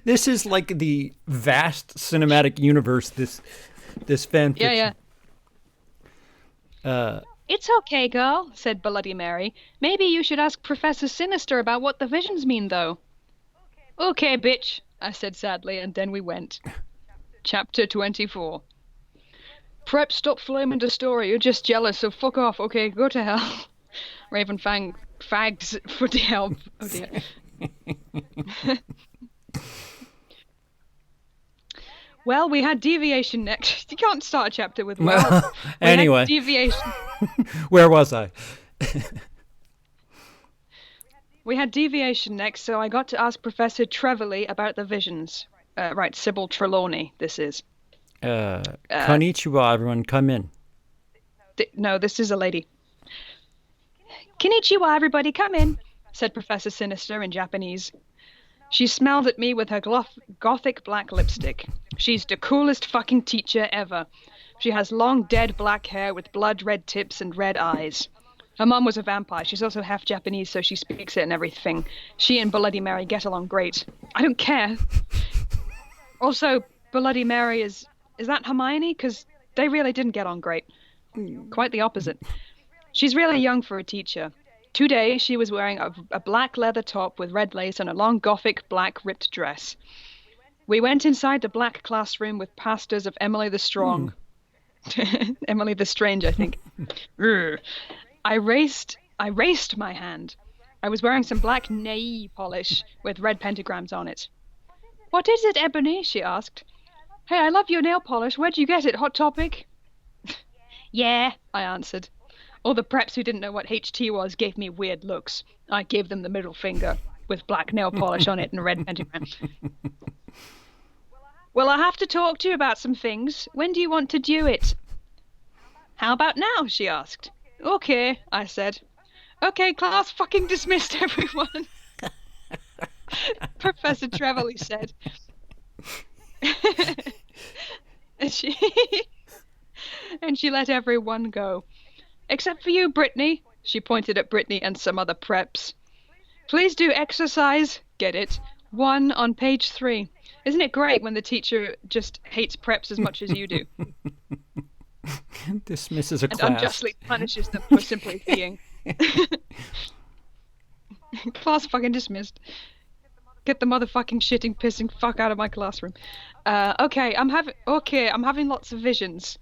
This is like the vast cinematic universe, this fan fiction. Yeah. It's okay, girl, said Bloody Mary. Maybe you should ask Professor Sinister about what the visions mean, though. Okay, bitch, I said sadly, and then we went. Chapter 24. Prep, stop flaming the story. You're just jealous, so fuck off. Okay, go to hell. Ravenfang fags for the help. Oh dear. Well, we had deviation next. You can't start a chapter with well. Anyway. Deviation. Where was I? We had deviation next, so I got to ask Professor Trevorley about the visions. Right, Sybil Trelawney, this is. Konnichiwa, everyone, come in. No, this is a lady. Konnichiwa, everybody, come in, said Professor Sinister in Japanese. She smiled at me with her gothic black lipstick. She's the coolest fucking teacher ever. She has long, dead black hair with blood-red tips and red eyes. Her mum was a vampire. She's also half Japanese, so she speaks it and everything. She and Bloody Mary get along great. I don't care. Also, Bloody Mary is that Hermione? Because they really didn't get on great. Quite the opposite. She's really young for a teacher. Today, she was wearing a black leather top with red lace and a long gothic black ripped dress. We went inside the black classroom with pastors of Emily the Strong. Emily the Strange, I think. I raised my hand. I was wearing some black nail polish with red pentagrams on it. What is it, Ebony? She asked. Hey, I love your nail polish. Where'd you get it? Hot Topic? Yeah, I answered. All the preps who didn't know what HT was gave me weird looks. I gave them the middle finger with black nail polish on it and a red pentagram. Well, I have to talk to you about some things. When do you want to do it? How about now? She asked. Okay, I said. Okay, class fucking dismissed, everyone. Professor Trevelyan said. and she and she let everyone go. Except for you, Brittany. She pointed at Brittany and some other preps. Please do exercise. Get it? 1 on page 3. Isn't it great when the teacher just hates preps as much as you do? Dismisses a And class. unjustly punishes them for simply being. Class fucking dismissed. Get the motherfucking shitting, pissing fuck out of my classroom. Okay, I'm having lots of visions,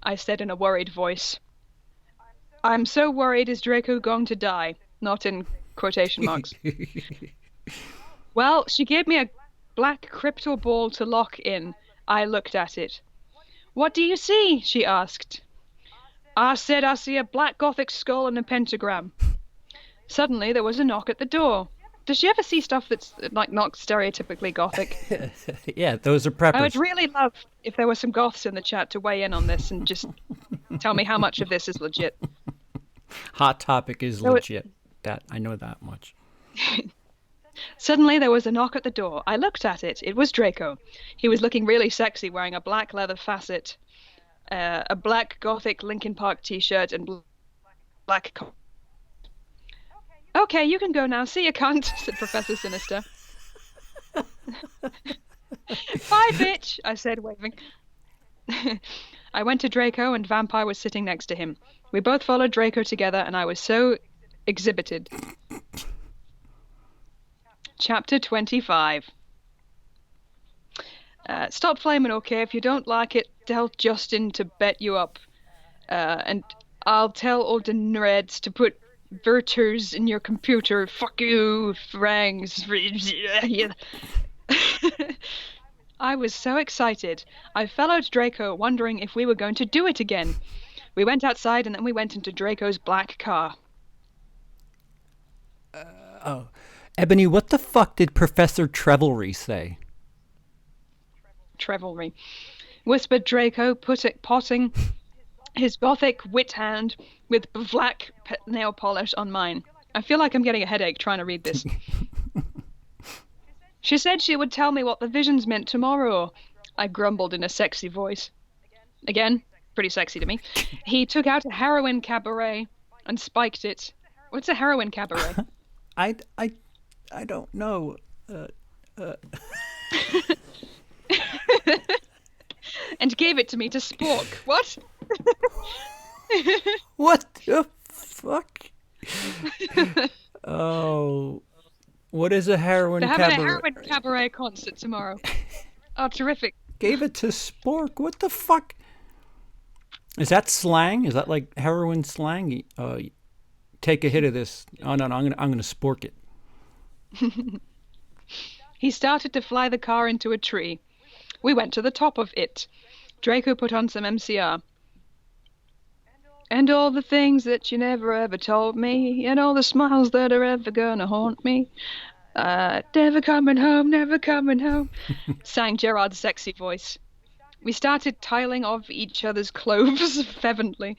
I said in a worried voice. I'm so worried, is Draco going to die? Not in quotation marks. Well, she gave me a black crypto ball to lock in. I looked at it. What do you see? She asked. I said I see a black gothic skull and a pentagram. Suddenly there was a knock at the door. Does she ever see stuff that's like not stereotypically gothic? Yeah, those are preppers. I would really love if there were some goths in the chat to weigh in on this and just tell me how much of this is legit. Hot Topic is legit. That I know that much. Suddenly there was a knock at the door. I looked at it. It was Draco. He was looking really sexy, wearing a black leather facet, a black gothic Linkin Park t-shirt, and black... Okay, you can go now. See you, cunt, said Professor Sinister. Bye, bitch, I said, waving. I went to Draco, and Vampire was sitting next to him. We both followed Draco together, and I was so exhibited. Chapter 25. Stop flaming, okay? If you don't like it, tell Justin to bet you up. And I'll tell Olden Reds to put virtues in your computer. Fuck you, Frangs. I was so excited. I followed Draco, wondering if we were going to do it again. We went outside, and then we went into Draco's black car. Ebony, what the fuck did Professor Trevelyan say? Trevelry, whispered Draco, potting his gothic wit hand with black nail polish on mine. I feel like I'm getting a headache trying to read this. She said she would tell me what the visions meant tomorrow, I grumbled in a sexy voice. Again, pretty sexy to me. He took out a heroin cabaret and spiked it. What's a heroin cabaret? I don't know. And gave it to me to spork. What? What the fuck? Oh, what is a heroin cabaret? They're having a heroin cabaret concert tomorrow. Oh, terrific. Gave it to Spork. What the fuck? Is that slang? Is that like heroin slang? Take a hit of this. Oh no, I'm gonna spork it. He started to fly the car into a tree. We went to the top of it. Draco put on some MCR. And all the things that you never ever told me, and all the smiles that are ever gonna haunt me. Never coming home, sang Gerard's sexy voice. We started tiling off each other's clothes fervently.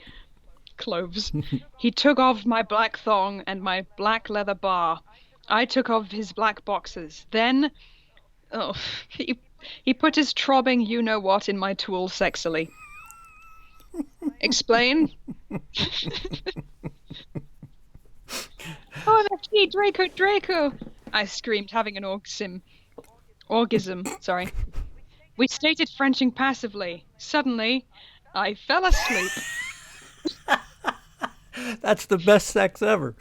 Clothes. He took off my black thong and my black leather bar. I took off his black boxers. Then, he put his trobbing you-know-what in my tool sexily. Explain? OMFG, Draco! I screamed, having an orgasm, sorry. We stated Frenching passively. Suddenly, I fell asleep. That's the best sex ever.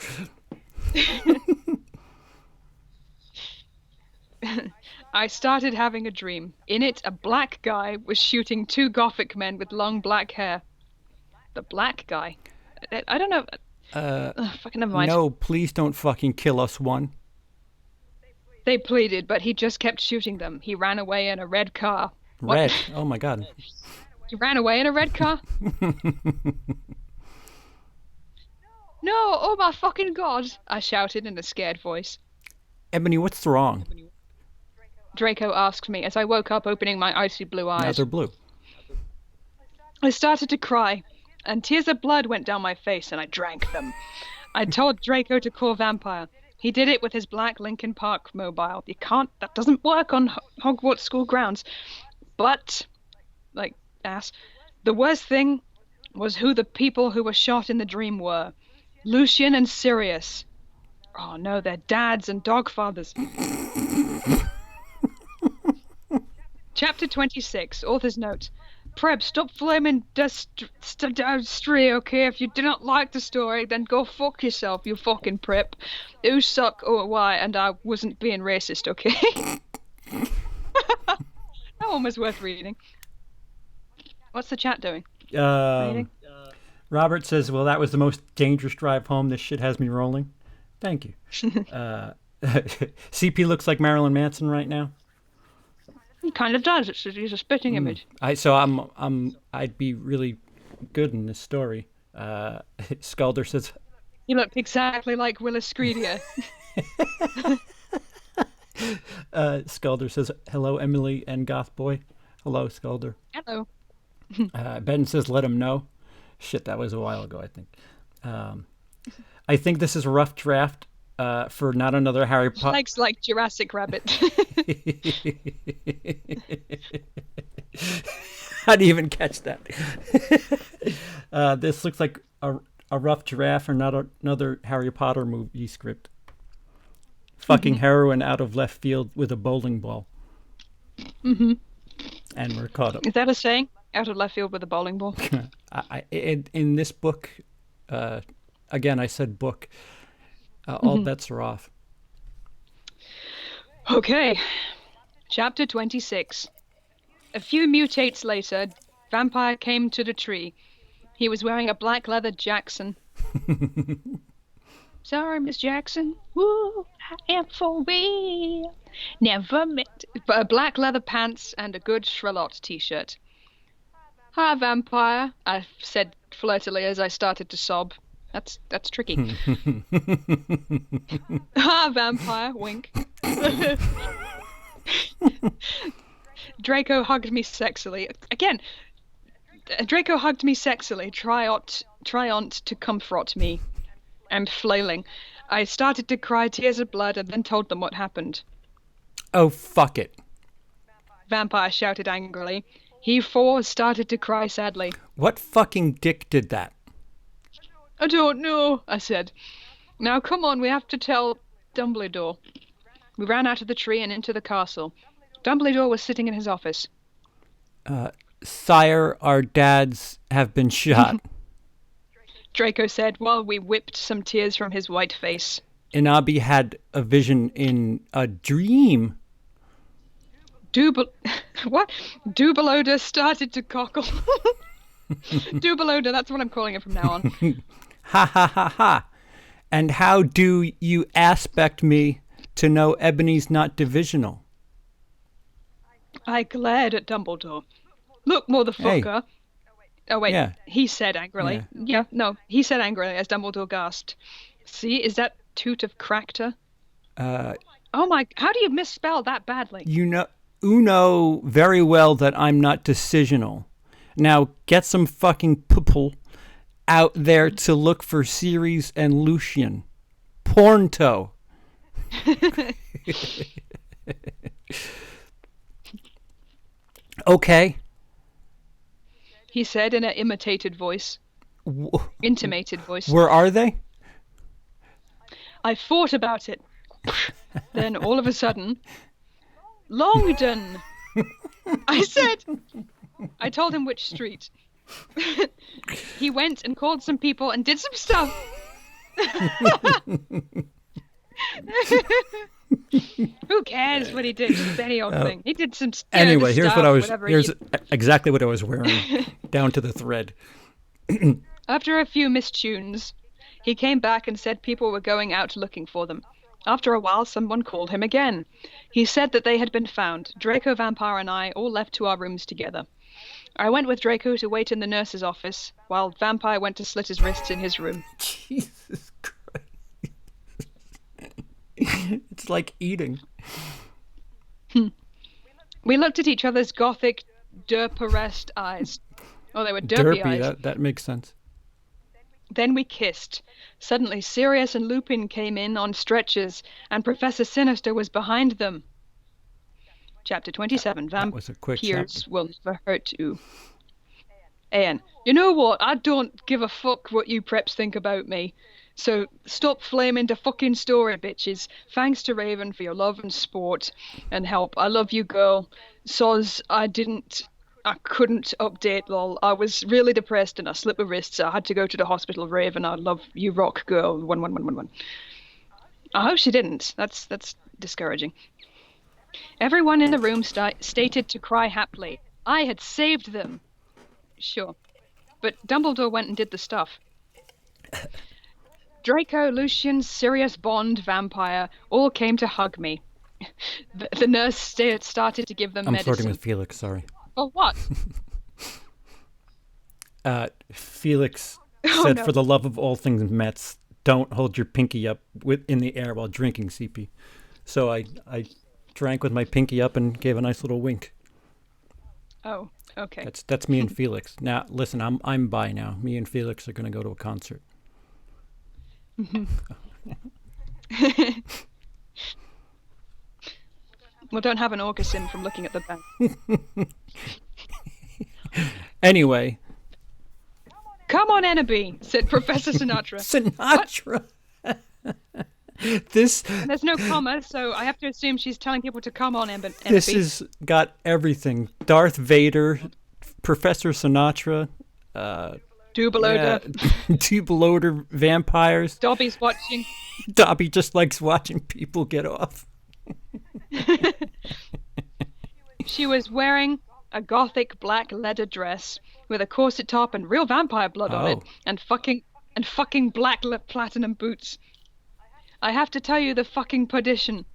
I started having a dream. In it, a black guy was shooting 2 gothic men with long black hair. The black guy? I don't know. Fucking never mind. No, please don't fucking kill us, one. They pleaded, but he just kept shooting them. He ran away in a red car. What? Red? Oh my god. He ran away in a red car? No, oh my fucking god, I shouted in a scared voice. Ebony, what's wrong? Draco asked me as I woke up, opening my icy blue eyes. Now they're blue. I started to cry. and tears of blood went down my face, and I drank them. I told Draco to call Vampire. He did it with his black Lincoln Park mobile. That doesn't work on Hogwarts school grounds. But, like, ass, the worst thing was who the people who were shot in the dream were. Lucian and Sirius. Oh no, they're dads and dogfathers. Chapter 26, author's note. Prep, stop flaming dustry, okay? If you do not like the story, then go fuck yourself, you fucking prep. You suck, oh, why? And I wasn't being racist, okay? That one was worth reading. What's the chat doing? Reading? Robert says, well, that was the most dangerous drive home. This shit has me rolling. Thank you. CP looks like Marilyn Manson right now. He kind of does. He's a spitting image. I'd be really good in this story. Skulder says, you look exactly like Willis Screedier. Skulder says, hello, Emily and Goth Boy. Hello, Skulder. Hello. Ben says, let him know. Shit, that was a while ago, I think. I think this is a rough draft for not another Harry Potter. Legs like Jurassic Rabbit. I didn't even catch that. This looks like a rough draft for not another Harry Potter movie script. Fucking heroine out of left field with a bowling ball. Mm-hmm. And we're caught up. Is that a saying? Out of left field with a bowling ball? In this book, again, I said book. All bets are off. Okay. Chapter 26. A few mutates later, Vampire came to the tree. He was wearing a black leather Jackson. Sorry, Miss Jackson. Woo, I am for real. Never met. But black leather pants and a good Sherlock t-shirt. Hi, Vampire, I said flirtily as I started to sob. That's tricky. Hi, Vampire, wink. Draco hugged me sexily. Again, Draco hugged me sexily, triont to comfort me. I'm flailing. I started to cry tears of blood and then told them what happened. Oh, fuck it. Vampire shouted angrily. He started to cry sadly. What fucking dick did that? I don't know, I said. Now come on, we have to tell Dumbledore. We ran out of the tree and into the castle. Dumbledore was sitting in his office. Sire, our dads have been shot. Draco said while we whipped some tears from his white face. Inabi had a vision in a dream. What? Dubeloda started to cockle. Dubeloda, that's what I'm calling it from now on. Ha ha ha ha. And how do you aspect me to know Ebony's not divisional? I glared at Dumbledore. Look, motherfucker. Hey. Oh, wait. Yeah. He said angrily. He said angrily as Dumbledore gasped. See, is that toot of Cractor? Oh my, how do you misspell that badly? You know very well that I'm not decisional. Now get some fucking people out there to look for Ceres and Lucian. Pornto. Okay. He said in an intimated voice. Where are they? I thought about it. Then all of a sudden, Longdon. I said. I told him which street. He went and called some people and did some stuff. Who cares what he did? Just any old thing. He did some stuff. Anyway, here's exactly what I was wearing, down to the thread. After a few mistunes, he came back and said people were going out looking for them. After a while, someone called him again. He said that they had been found. Draco, Vampire, and I all left to our rooms together. I went with Draco to wait in the nurse's office, while Vampire went to slit his wrists in his room. Jesus Christ. It's like eating. We looked at each other's gothic, derperest eyes. Oh, they were Derpy, derpy-eyed. that makes sense. Then we kissed. Suddenly, Sirius and Lupin came in on stretchers, and Professor Sinister was behind them. Chapter 27. That was a quick chapter. Vampires will never hurt you. Ian, you know what? I don't give a fuck what you preps think about me. So stop flaming the fucking story, bitches. Thanks to Raven for your love and sport and help. I love you, girl. Soz, I couldn't update, lol. I was really depressed and I slipped my wrists. So I had to go to the hospital, Raven. I love you, rock, girl. 11111. I hope she didn't. That's discouraging. Everyone in the room stated to cry happily. I had saved them. Sure. But Dumbledore went and did the stuff. Draco, Lucian, Sirius, Bond, Vampire all came to hug me. The nurse started to give them medicine. I'm flirting with Felix, sorry. For what? Felix said, for the love of all things Mets, don't hold your pinky up in the air while drinking, CP. So I drank with my pinky up and gave a nice little wink. Oh, okay. That's me and Felix. Now, listen, I'm bi now. Me and Felix are going to go to a concert. Well, don't have an orgasm from looking at the band. Anyway. Come on, Enderby, said Professor Sinatra. Sinatra? There's no comma, so I have to assume she's telling people to come on, Enderby. This has got everything. Darth Vader, Professor Sinatra, Double-odor. Double-odor vampires. Dobby's watching. Dobby just likes watching people get off. She was wearing a gothic black leather dress with a corset top and real vampire blood on it, and fucking black platinum boots. I have to tell you the fucking perdition.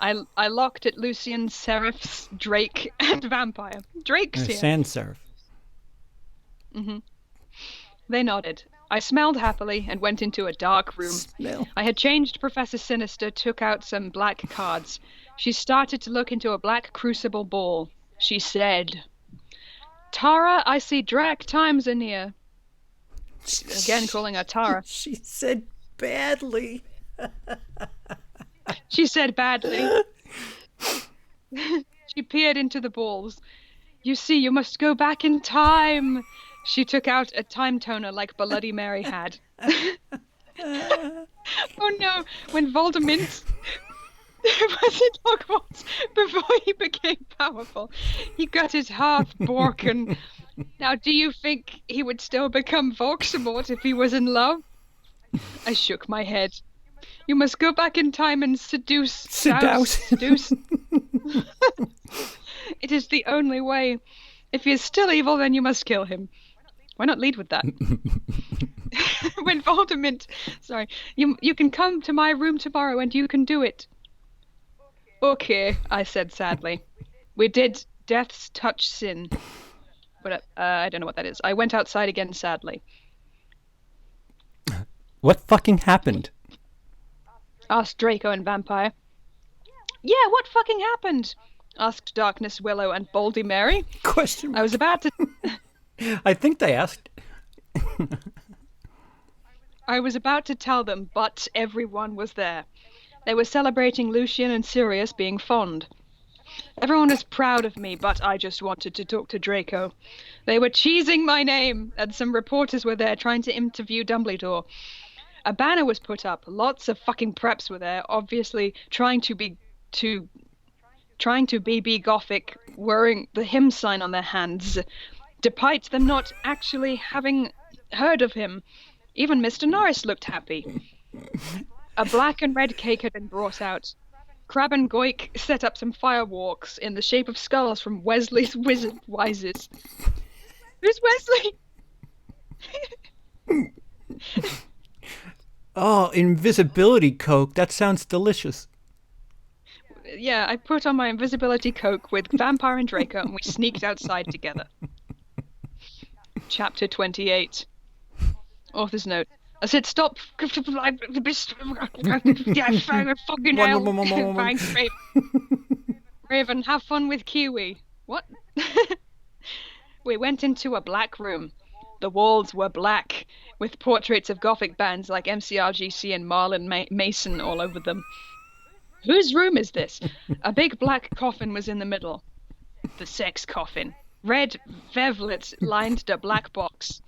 I looked at Lucian, Seraphs, Drake, and Vampire. Drake's here. Sans serif. Mm-hmm. They nodded. I smelled happily and went into a dark room. I had changed Professor Sinister, took out some black cards. She started to look into a black crucible ball. She said, Tara, I see Drac times are near. Again, calling her Tara. She said badly. She said badly. She peered into the balls. You see, you must go back in time. She took out a time toner like Bloody Mary had. Oh no, when Voldemort was in Hogwarts before he became powerful, he got his heart broken. Now, do you think he would still become Voldemort if he was in love? I shook my head. You must go back in time and seduce. It is the only way. If he is still evil, then you must kill him. Why not lead with that? When Voldemort... Sorry. You can come to my room tomorrow and you can do it. Okay, I said sadly. We did Death's Touch Sin. But I don't know what that is. I went outside again sadly. What fucking happened? Asked Draco and Vampire. Yeah, what fucking happened? Asked Darkness, Willow, and Baldy Mary. Question mark. I was about to... I think they asked. I was about to tell them, but everyone was there. They were celebrating Lucian and Sirius being fond. Everyone was proud of me, but I just wanted to talk to Draco. They were cheesing my name, and some reporters were there trying to interview Dumbledore. A banner was put up. Lots of fucking preps were there, obviously trying to be gothic, wearing the hymn sign on their hands, despite them not actually having heard of him. Even Mr. Norris looked happy. A black and red cake had been brought out. Crab and Goik set up some fireworks in the shape of skulls from Wesley's Wizard Wises. Who's Wesley? Oh, invisibility coke. That sounds delicious. Yeah, I put on my invisibility coke with Vampire and Draco and we sneaked outside together. Chapter 28. Author's note. I said stop. Fucking hell. Thanks, Raven. Raven, have fun with Kiwi. What? We went into a black room. The walls were black, with portraits of Gothic bands like MCRGC and Marlon Mason all over them. Whose room is this? A big black coffin was in the middle. The sex coffin. Red velvet lined the black box.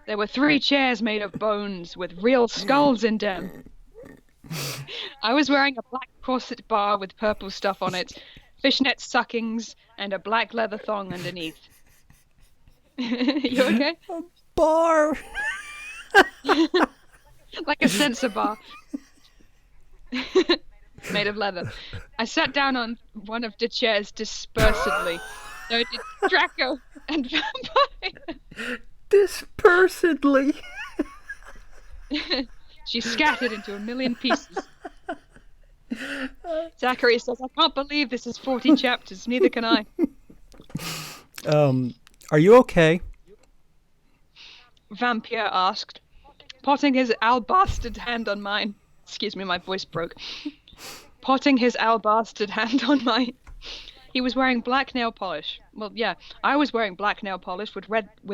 There were 3 chairs made of bones with real skulls in them. I was wearing a black corset bar with purple stuff on it, fishnet stockings, and a black leather thong underneath. You okay? A bar. Like a sensor bar. Made of leather. I sat down on one of the chairs dispersedly. So did Draco and Vampire. Dispersedly. She scattered into a million pieces. Zachary says, I can't believe this is 40 chapters. Neither can I. Are you okay? Vampire asked, potting his albastard hand on mine. Excuse me, my voice broke. Potting his albastard hand on mine. He was wearing black nail polish. Well, yeah, I was wearing black nail polish with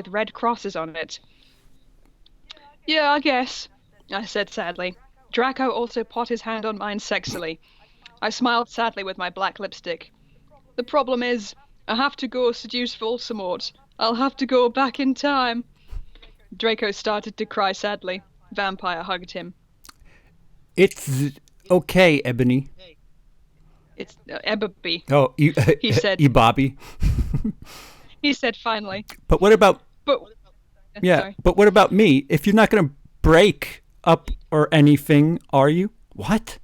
red crosses on it. Yeah, I guess, I said sadly. Draco also put his hand on mine sexily. I smiled sadly with my black lipstick. The problem is, I have to go seduce Voldemort. I'll have to go back in time. Draco started to cry sadly. Vampire hugged him. It's okay, Ebony. It's Ebony. Oh, he said. Bobby. He said finally. But what about... Yeah, sorry. But what about me? If you're not going to break up or anything, are you? What?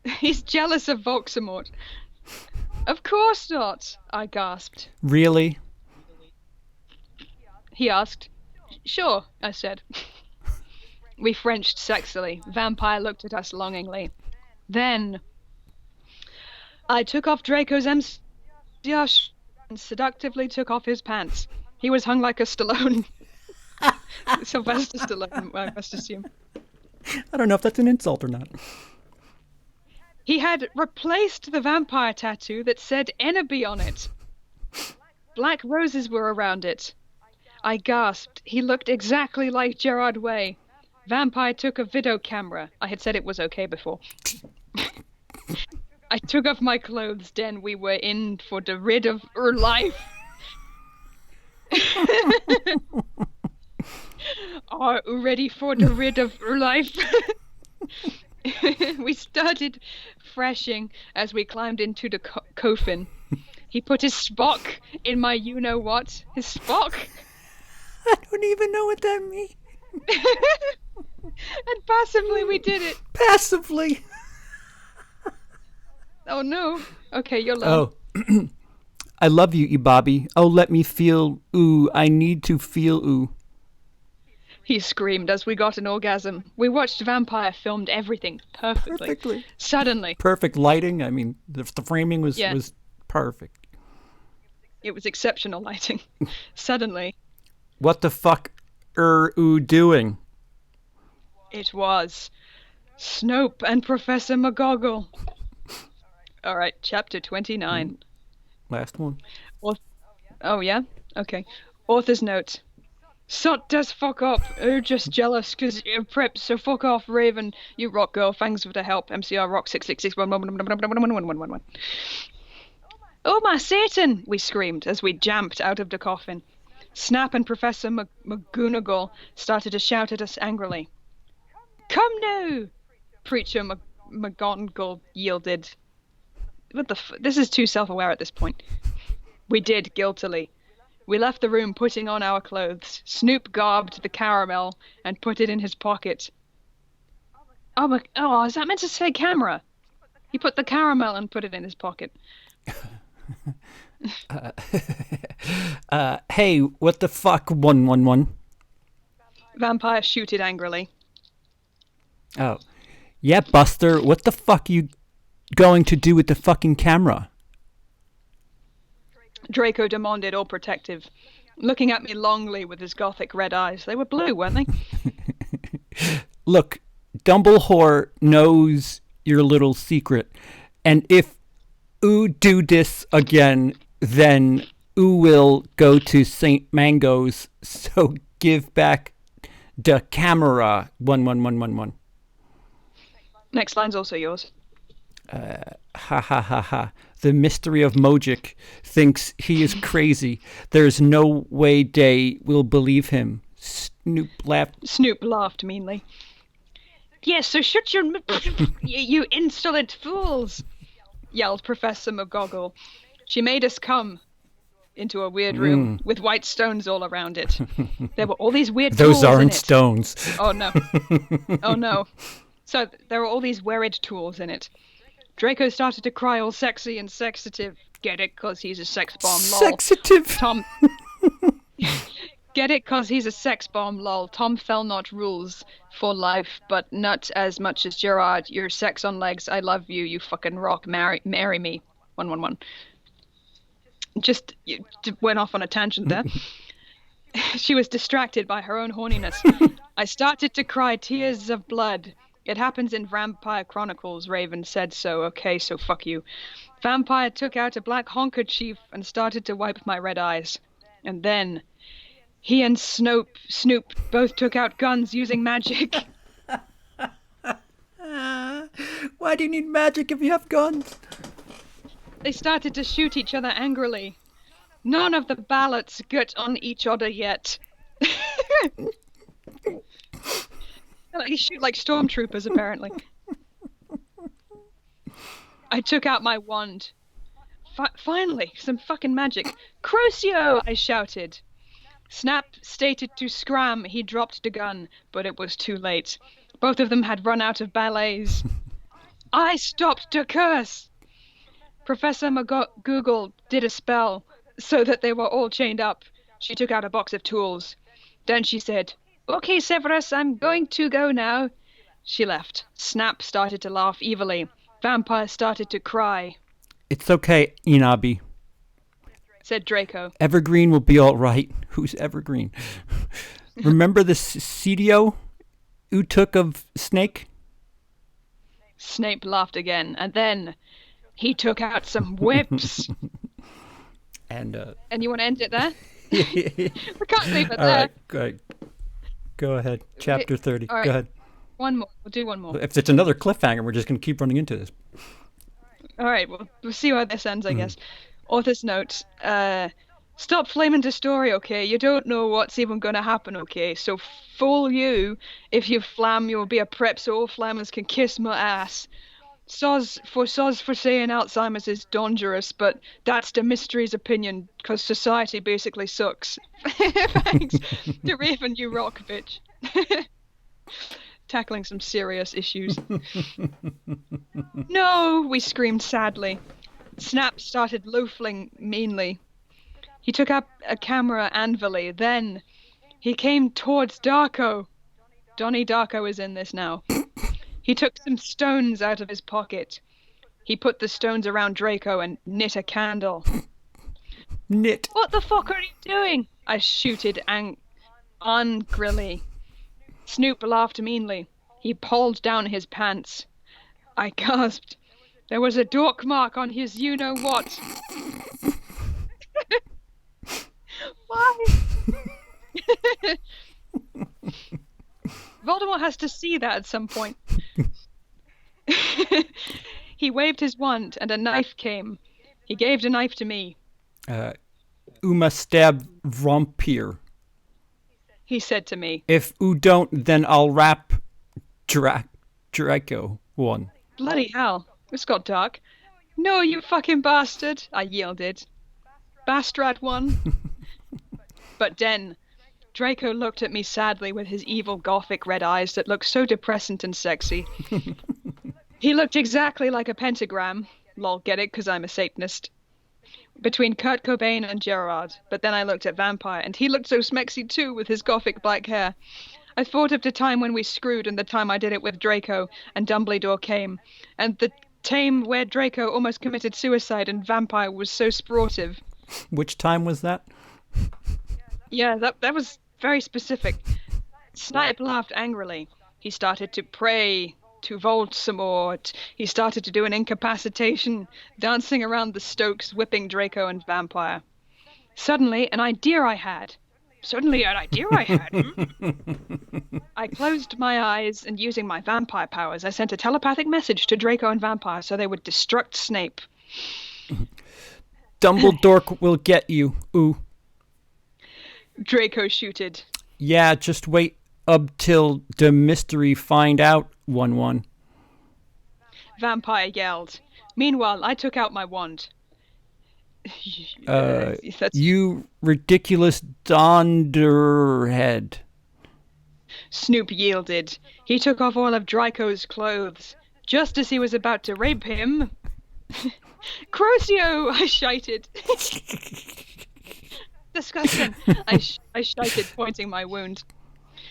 He's jealous of Voldemort. Of course not, I gasped. Really? He asked. Sure, I said. We Frenched sexily. Vampire looked at us longingly. Then I took off Draco's MCR and seductively took off his pants. He was hung like a Stallone. Sylvester Stallone, I must assume. I don't know if that's an insult or not. He had replaced the vampire tattoo that said Enemy on it. Black roses were around it. I gasped. He looked exactly like Gerard Way. Vampire took a video camera. I had said it was okay before. I took off my clothes, then we were in for the rid of her life. Are you ready for the rid of her life? We started freshing as we climbed into the coffin. He put his Spock in my you-know-what. His Spock? I don't even know what that means. And passively we did it. Passively? Oh no. Okay, you're low. Oh. I love you, Bobby. Oh, let me feel ooh. I need to feel ooh. He screamed as we got an orgasm. We watched Vampire filmed everything perfectly. Suddenly. Perfect lighting. I mean, the framing was perfect. It was exceptional lighting. Suddenly. What the fuck are you doing? It was Snope and Professor McGoggle. All right, chapter 29. Last one. Oh, yeah? Okay. Author's note. Sot does fuck up. You're just jealous because you're prep, so fuck off, Raven. You rock, girl. Thanks for the help. MCR rock 66611111111. Oh, my Satan! We screamed as we jumped out of the coffin. Snap and Professor McGonagall started to shout at us angrily. Come now! Preacher McGonagall yielded. What the this is too self-aware at this point. We did, guiltily. We left the room putting on our clothes. Snoop garbed the caramel and put it in his pocket. Oh, is that meant to say camera? He put the caramel and put it in his pocket. Hey, what the fuck, 111? Vampire shooted angrily. Oh. Yeah, Buster, what the fuck are you going to do with the fucking camera? Draco demanded, all protective, looking at me longly with his gothic red eyes. They were blue, weren't they? Look, Dumbledore knows your little secret, and if you do this again, then oo will go to St. Mango's, so give back the camera. 11111. Next line's also yours. Ha ha ha ha. The mystery of Mojic thinks he is crazy. There's no way they will believe him. Snoop laughed. Snoop laughed meanly. Yes, so shut your... you insolent fools, yelled Professor McGoggle. She made us come into a weird room with white stones all around it. There were all these weird tools Those aren't in it. stones. Oh, no. Oh, no. So there were all these weird tools in it. Draco started to cry all sexy and sexative. Get it, 'cause he's a sex bomb, lol. Sexative. Tom... Get it, 'cause he's a sex bomb, lol. Tom Felnot rules for life, but not as much as Gerard. Your sex on legs, I love you, you fucking rock. Marry me. 111. Just went off on a tangent there. She was distracted by her own horniness. I started to cry tears of blood. It happens in Vampire Chronicles, Raven said so. Okay, so fuck you. Vampire took out a black handkerchief and started to wipe my red eyes. And then... he and Snoop both took out guns using magic. Why do you need magic if you have guns? They started to shoot each other angrily. None of the ballots got on each other yet. They shoot like stormtroopers, apparently. I took out my wand. Finally, some fucking magic. Crucio! I shouted. Snap stated to scram. He dropped the gun, but it was too late. Both of them had run out of ballets. I stopped to curse. Professor McGoogle did a spell so that they were all chained up. She took out a box of tools. Then she said, "Okay, Severus, I'm going to go now." She left. Snap started to laugh evilly. Vampire started to cry. It's okay, Inabi, said Draco. Evergreen will be all right. Who's Evergreen? Remember the CDO who took of Snake? Snape laughed again, and then he took out some whips. And you want to end it there? We can't leave it there. All right, go ahead. Chapter 30. All right. Go ahead. One more. We'll do one more. If it's another cliffhanger, we're just going to keep running into this. All right, we'll see how this ends, I guess. Author's note. Stop flaming the story, okay? You don't know what's even going to happen, okay? So fool you. If you flam, you'll be a prep so all flammers can kiss my ass. Soz for saying Alzheimer's is dangerous, but that's the mystery's opinion, because society basically sucks. Thanks to Raven, you rock, bitch. Tackling some serious issues. No, we screamed sadly. Snap started loafing meanly. He took up a camera anvilly. Then he came towards Darko. Donnie Darko is in this now. He took some stones out of his pocket. He put the stones around Draco and knit a candle. Knit. What the fuck are you doing? I shooted angrily. Snoop laughed meanly. He pulled down his pants. I gasped. There was a dork mark on his you-know-what. Why? Voldemort has to see that at some point. He waved his wand and a knife came. He gave the knife to me. Uma stab Rompier. He said to me. If you don't, then I'll rap Draco one. Bloody hell. It's got dark. No, you fucking bastard. I yielded. Bastrad one. But then Draco looked at me sadly with his evil gothic red eyes that looked so depressant and sexy. He looked exactly like a pentagram. Lol, get it, 'cause I'm a Satanist. Between Kurt Cobain and Gerard. But then I looked at Vampire, and he looked so smexy too with his gothic black hair. I thought of the time when we screwed and the time I did it with Draco and Dumbledore came. And the time where Draco almost committed suicide and Vampire was so sportive. Which time was that? Yeah, that was very specific. Snipe laughed angrily. He started to pray to Voldemort. He started to do an incapacitation, dancing around the Stokes, whipping Draco and Vampire. Suddenly, an idea I had. Suddenly, an idea I had. I closed my eyes and using my vampire powers, I sent a telepathic message to Draco and Vampire so they would destruct Snape. Dumbledore will get you. Ooh. Draco shooted. Yeah, just wait up till the mystery find out, 1-1. Vampire yelled. Meanwhile, I took out my wand. You ridiculous donderhead. Snoop yielded. He took off all of Draco's clothes. Just as he was about to rape him... Crucio! I shited. Disgusting. I shited, pointing my wound.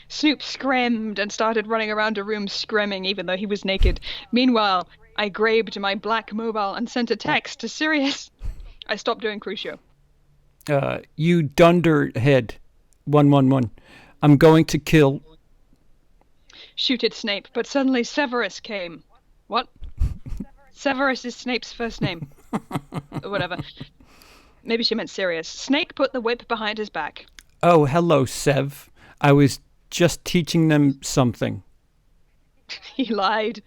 Snoop screamed and started running around a room screaming even though he was naked. Meanwhile, I grabbed my black mobile and sent a text to Sirius. I stopped doing Crucio. You dunderhead. 1-1-1. I'm going to kill... Shooted Snape, but suddenly Severus came. What? Severus is Snape's first name. Whatever. Maybe she meant Sirius. Snake put the whip behind his back. Oh, hello, Sev. I was just teaching them something. He lied.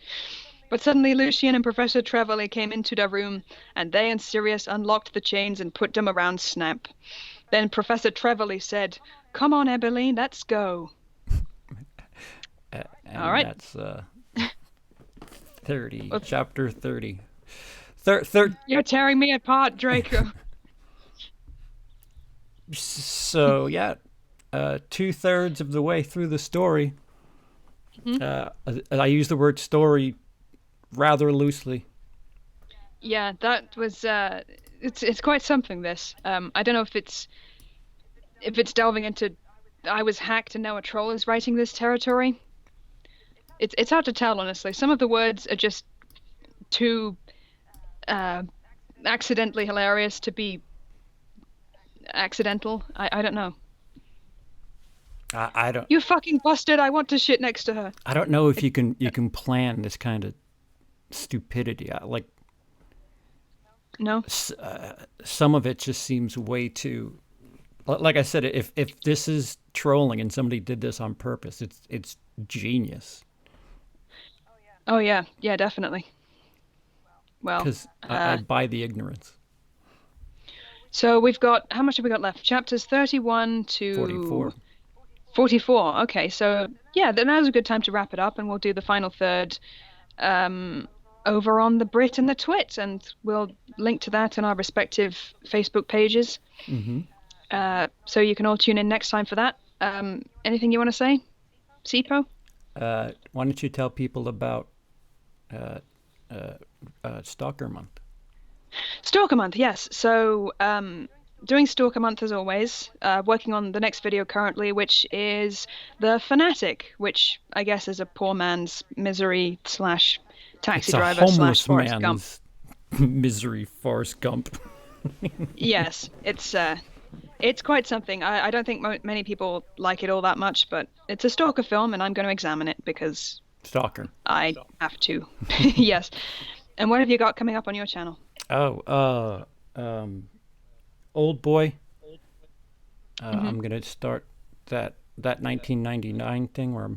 But suddenly Lucian and Professor Trevelyan came into the room, and they and Sirius unlocked the chains and put them around Snap. Then Professor Trevelyan said, "Come on, Ebeline, let's go." All right. That's 30. Oops. Chapter 30. You're tearing me apart, Draco. So, yeah. 2/3 of the way through the story. I use the word story rather loosely. Yeah, that was it's quite something, this. I don't know if it's delving into I was hacked and now a troll is writing this territory. It's hard to tell, honestly. Some of the words are just too accidentally hilarious to be accidental. I don't know. I don't. You fucking busted! I want to shit next to her. I don't know if you can plan this kind of stupidity. Like, no. Some of it just seems way too. Like I said, if this is trolling and somebody did this on purpose, it's genius. Oh yeah, definitely. Well, because I buy the ignorance. So we've got, how much have we got left? Chapters 31 to 44. 44. Okay, so yeah, now's a good time to wrap it up, and we'll do the final third over on the Brit and the Twit, and we'll link to that in our respective Facebook pages. So you can all tune in next time for that. Anything you want to say, Sipo? Why don't you tell people about Stalker Month? Stalker Month, yes. So doing Stalker Month as always, working on the next video currently, which is The Fanatic, which I guess is a poor man's misery / taxi driver / Forrest Gump. Misery Forrest Gump. Yes, it's quite something. I don't think many people like it all that much, but it's a stalker film, and I'm going to examine it because Stalker. I have to. Yes. And what have you got coming up on your channel? Oh, Old Boy. I'm going to start that 1999 thing where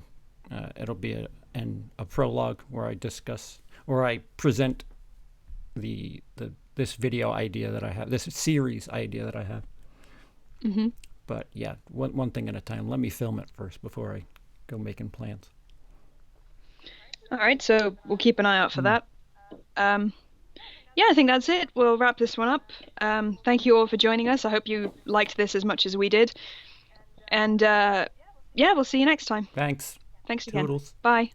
it'll be a prologue where I discuss or I present this video idea that I have, this series idea that I have. But yeah, one thing at a time. Let me film it first before I go making plans. All right, so we'll keep an eye out for that. Yeah, I think that's it. We'll wrap this one up. Thank you all for joining us. I hope you liked this as much as we did. And yeah, we'll see you next time. Thanks. Thanks again. Toodles. Bye.